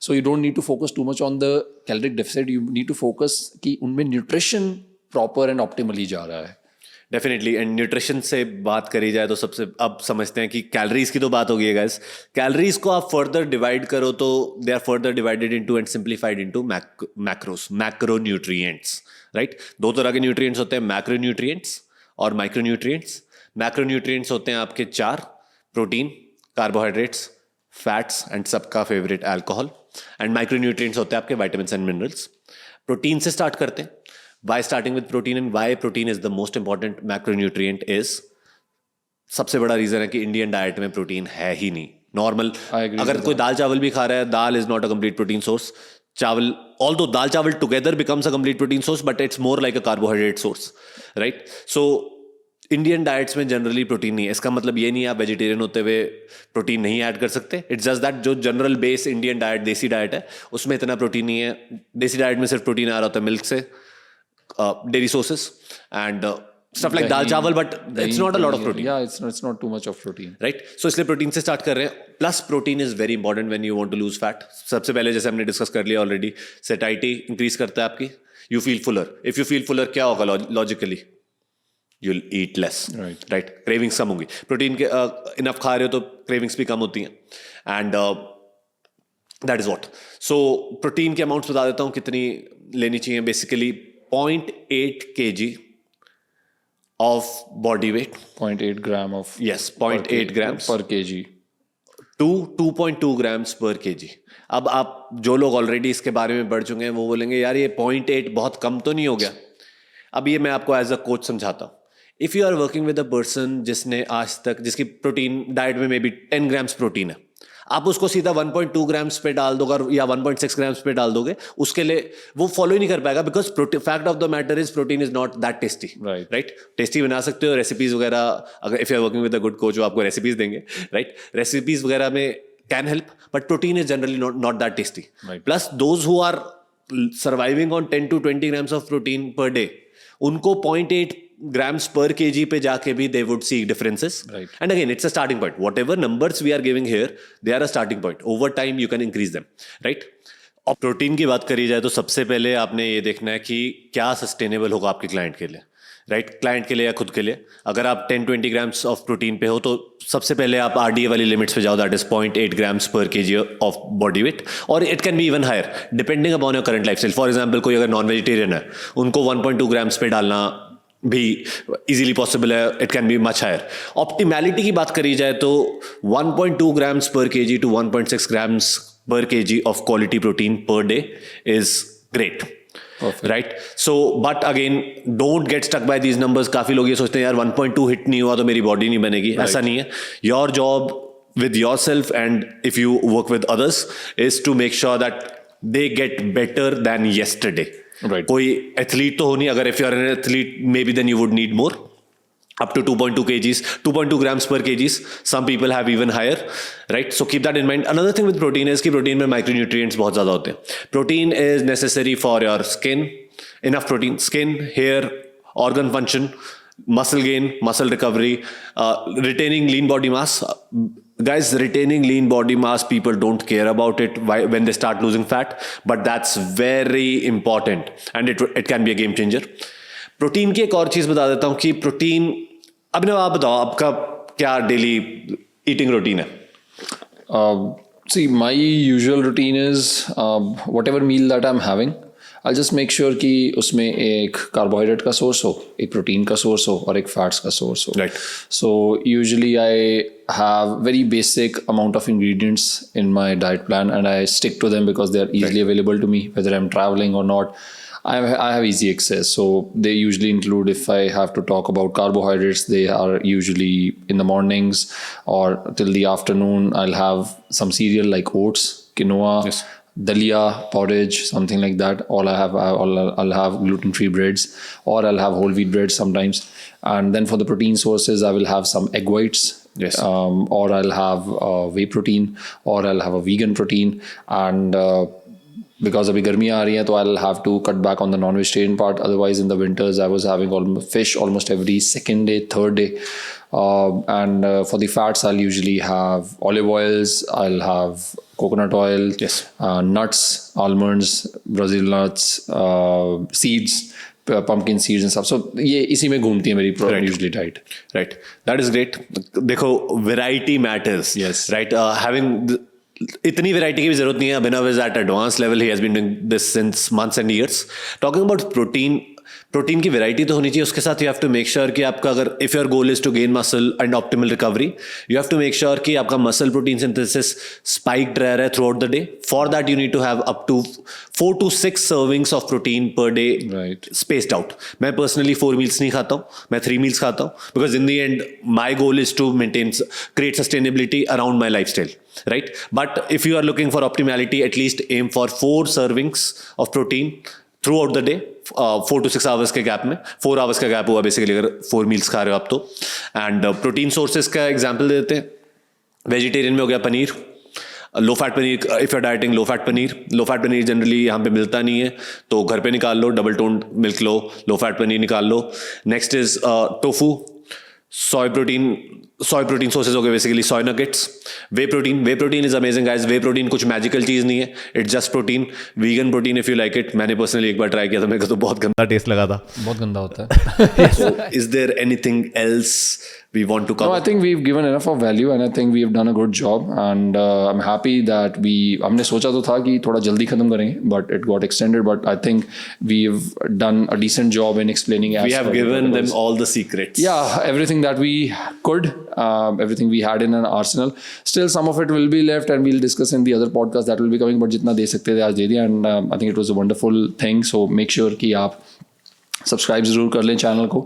Speaker 1: So you don't need to focus too much on the caloric deficit. You need to focus कि उनमें nutrition proper and optimally जा रहा है.
Speaker 2: Definitely. And nutrition से बात करी जाए तो सबसे अब समझते हैं कि कैलोरीज की तो बात हो गई है गाइस. कैलोरीज को आप फर्दर डिवाइड करो तो they are further divided into and simplified into macros, macronutrients, right. दो तरह के न्यूट्रिएंट्स होते हैं, मैक्रोन्यूट्रिएंट्स और माइक्रोन्यूट्रिएंट्स. मैक्रोन्यूट्रिएंट्स होते हैं आपके 4: प्रोटीन, कार्बोहाइड्रेट्स, फैट्स एंड सबका फेवरेट अल्कोहल. एंड माइक्रोन्यूट्रिएंट्स होते हैं आपके विटामिन्स एंड मिनरल्स. प्रोटीन से स्टार्ट करते हैं. Why starting with protein and why protein is the most important macronutrient is, सबसे बड़ा रीजन है कि इंडियन डाइट में प्रोटीन है ही नहीं. नॉर्मल अगर कोई दाल चावल भी खा रहा है, dal is not a complete protein source. चावल, although dal chawal together becomes a complete protein source, but it's more like a carbohydrate source, right? So Indian diets में जनरली प्रोटीन नहीं है. इसका मतलब ये नहीं है आप वेजिटेरियन होते हुए प्रोटीन नहीं ऐड कर सकते. इट्स जस्ट दैट जो जनरल बेस इंडियन डाइट, देसी डाइट है, उसमें इतना प्रोटीन नहीं है. देसी डाइट में सिर्फ प्रोटीन आ रहा होता है मिल्क से, dairy sources and stuff like dal chawal, but it's not a lot of protein.
Speaker 1: Yeah, it's not too much of protein.
Speaker 2: Right? So इसलिए प्रोटीन से स्टार्ट कर रहे हैं. Plus protein is very important when you want to lose fat. सबसे पहले जैसे हमने discuss कर लिया ऑलरेडी, सेटाइटी इंक्रीज करता है आपकी. You feel Fuller. If you feel Fuller क्या होगा logically? you'll eat less, right? Cravings कम होंगी. प्रोटीन के इनफ खा रहे हो तो क्रेविंग्स भी कम होती हैं. And that is what. So protein के अमाउंट्स बता देता हूँ कितनी लेनी चाहिए. Basically 0.8 kg of body weight,
Speaker 1: 0.8 gram of
Speaker 2: 0.8 grams
Speaker 1: per kg
Speaker 2: to 2.2 grams per kg. अब आप जो लोग ऑलरेडी इसके बारे में बढ़ चुके हैं वो बोलेंगे यार ये 0.8 बहुत कम तो नहीं हो गया. अब ये मैं आपको एज अ कोच समझाता हूँ. If you are working with a person जिसने आज तक, जिसकी प्रोटीन डाइट में मे बी 10 ग्राम्स प्रोटीन है, आप उसको सीधा 1.2 ग्राम्स पे डाल दोगे या 1.6 ग्राम्स पे डाल दोगे, उसके लिए वो फॉलो ही नहीं कर पाएगा. Because fact of the matter is protein is not that tasty. Right? Tasty बना सकते हो रेसिपीज वगैरह, अगर if you are working with a good coach, वो आपको रेसिपीज देंगे. राइट? रेसिपीज वगैरह में can help, but protein is generally not that tasty. Plus those who are surviving on 10 to 20 grams of protein per day, उनको 0.8 grams per kg पे जाके भी they would see differences.
Speaker 1: Right.
Speaker 2: And again, it's a starting point. Whatever numbers we are giving here, they are a starting point. Over time, you can increase them. Right? और protein की बात करी जाए तो सबसे पहले आपने ये देखना है कि क्या सस्टेनेबल होगा आपके क्लाइंट के लिए. राइट? क्लाइंट के लिए या खुद के लिए. अगर आप 10-20 grams ऑफ प्रोटीन पे हो तो सबसे पहले आप RDA वाली लिमिट्स पे जाओ, that is 0.8 grams per kg of body weight. और it can be even higher depending upon your current lifestyle. For example कोई अगर नॉन वेजिटेरियन है, उनको 1.2 grams पे डालना भी इजीली पॉसिबल है. It can be much higher. Optimality की बात करी जाए तो 1.2 grams per kg to 1.6 grams per kg of quality protein per day is great.
Speaker 1: Perfect.
Speaker 2: Right? So, but again, don't get stuck by these numbers. काफी लोग ये सोचते हैं यार 1.2 हिट नहीं हुआ तो मेरी बॉडी नहीं बनेगी. ऐसा नहीं है. Your job with yourself and if you work with others is to make sure that they get better than yesterday.
Speaker 1: Right.
Speaker 2: कोई एथलीट तो हो नहीं. अगर if you are an athlete, maybe then you would need more. Up to 2.2 kgs, 2.2 grams per kgs. Some people have even higher, right? So keep that in mind. Another thing with protein is कि protein में micronutrients बहुत ज़्यादा होते हैं. Protein is necessary for your skin. Enough protein, skin, hair, organ function, muscle gain, muscle recovery, retaining lean body mass. Guys, retaining lean body mass, people don't care about it when they start losing fat, but that's very important and it can be a game changer. Protein की एक और चीज बता देता हूं कि protein, अभिनव आप बताओ आपका क्या डेली ईटिंग रूटीन है?
Speaker 1: See, my usual routine is whatever meal that I'm having, I'll just make sure कि उसमें एक कार्बोहाइड्रेट का सोर्स हो, एक प्रोटीन का सोर्स हो और एक फैट्स का सोर्स हो.
Speaker 2: Right.
Speaker 1: So usually I have very basic amount of ingredients in my diet plan and I stick to them because they are easily available to me whether I'm traveling or not. I have easy access, so they usually include, if I have to talk about carbohydrates, they are usually in the mornings or till the afternoon. I'll have some cereal like oats, quinoa, dalia, porridge, something like that. I'll have gluten-free breads or I'll have whole wheat breads sometimes. And then for the protein sources, I will have some egg whites.
Speaker 2: Yes.
Speaker 1: Or I'll have whey protein or I'll have a vegan protein. And because अभी गर्मियाँ आ रही हैं तो I'll have to cut back on the non-vegetarian part. Otherwise in the winters I was having fish almost every second day, third day. And for the fats I'll usually have olive oils, I'll have coconut oil,
Speaker 2: yes,
Speaker 1: nuts, almonds, Brazil nuts, seeds, pumpkin seeds and stuff. So ये इसी में घूमती है मेरी usually diet.
Speaker 2: Right. That is great. देखो variety matters.
Speaker 1: Yes.
Speaker 2: Right. Having इतनी variety की भी जरूरत नहीं है. Abhinav is at advance level. He has been doing this since months and years. Talking about protein, protein की वैरायटी तो होनी चाहिए, उसके साथ you have to make sure कि आपका अगर if your goal is to gain muscle and optimal recovery, you have to make sure कि आपका मसल प्रोटीन सिंथेसिस स्पाइक्ड रह रहा है throughout the day. For that you need to have up to 4 to 6 servings of protein per day, spaced out. मैं personally 4 meals नहीं खाता हूँ, मैं 3 मील्स खाता हूँ, because in the end my goal is to maintain, create sustainability around my lifestyle, right? But if you are looking for optimality, at least aim for 4 servings of protein throughout the day, 4 to 6 hours के gap में. 4 hours का gap हुआ basically अगर 4 meals खा रहे हो आप तो. एंड प्रोटीन सोर्सेज का एग्जांपल दे देते हैं. वेजिटेरियन में हो गया paneer, low fat paneer. If you are dieting low fat paneer generally यहाँ पे मिलता नहीं है, तो घर पे निकाल लो, डबल टोन मिल्क लो, लो फैट पनीर निकाल लो. Next is tofu. Soy protein sources हो गए basically soy nuggets. Whey protein is amazing guys. Whey protein कुछ मैजिकल चीज नहीं है, it's just protein. Vegan protein if you like it. मैंने पर्सनली एक बार ट्राई किया था, मेरे को तो बहुत गंदा टेस्ट लगा था.
Speaker 1: बहुत गंदा होता है.
Speaker 2: So, is there anything else we want to cover?
Speaker 1: No, I think we've given enough of value and I think we've done a good job and I'm happy that हमने सोचा तो था कि थोड़ा जल्दी खत्म करेंगे but it got extended, but I think we've done a decent job in explaining.
Speaker 2: We have given them all the secrets.
Speaker 1: Yeah, everything that we could, everything we had in an arsenal. Still some of it will be left and we'll discuss in the other podcast that will be coming, but जितना दे सकते थे आज दे दिया and I think it was a wonderful thing. So make sure कि आप subscribe ज़रूर कर लें चैनल को.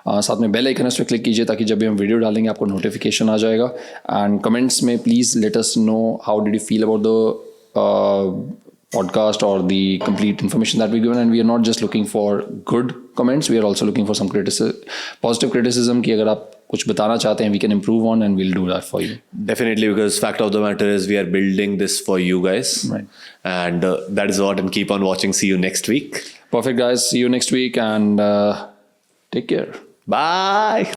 Speaker 1: साथ में बेल आइकन उस पर क्लिक कीजिए ताकि जब भी हम वीडियो डालेंगे आपको नोटिफिकेशन आ जाएगा. एंड कमेंट्स में please let us know how did you feel about the podcast or the complete information that we've given, and we are not just looking for good comments, we are also looking for some positive criticism कि अगर आप कुछ बताना चाहते हैं we can improve on and we'll do that for you.
Speaker 2: Definitely, because fact of the matter is we are building this for you guys,
Speaker 1: right?
Speaker 2: And that is what, and keep on watching. See you next week.
Speaker 1: Perfect guys, see you next week and take care.
Speaker 2: Bye.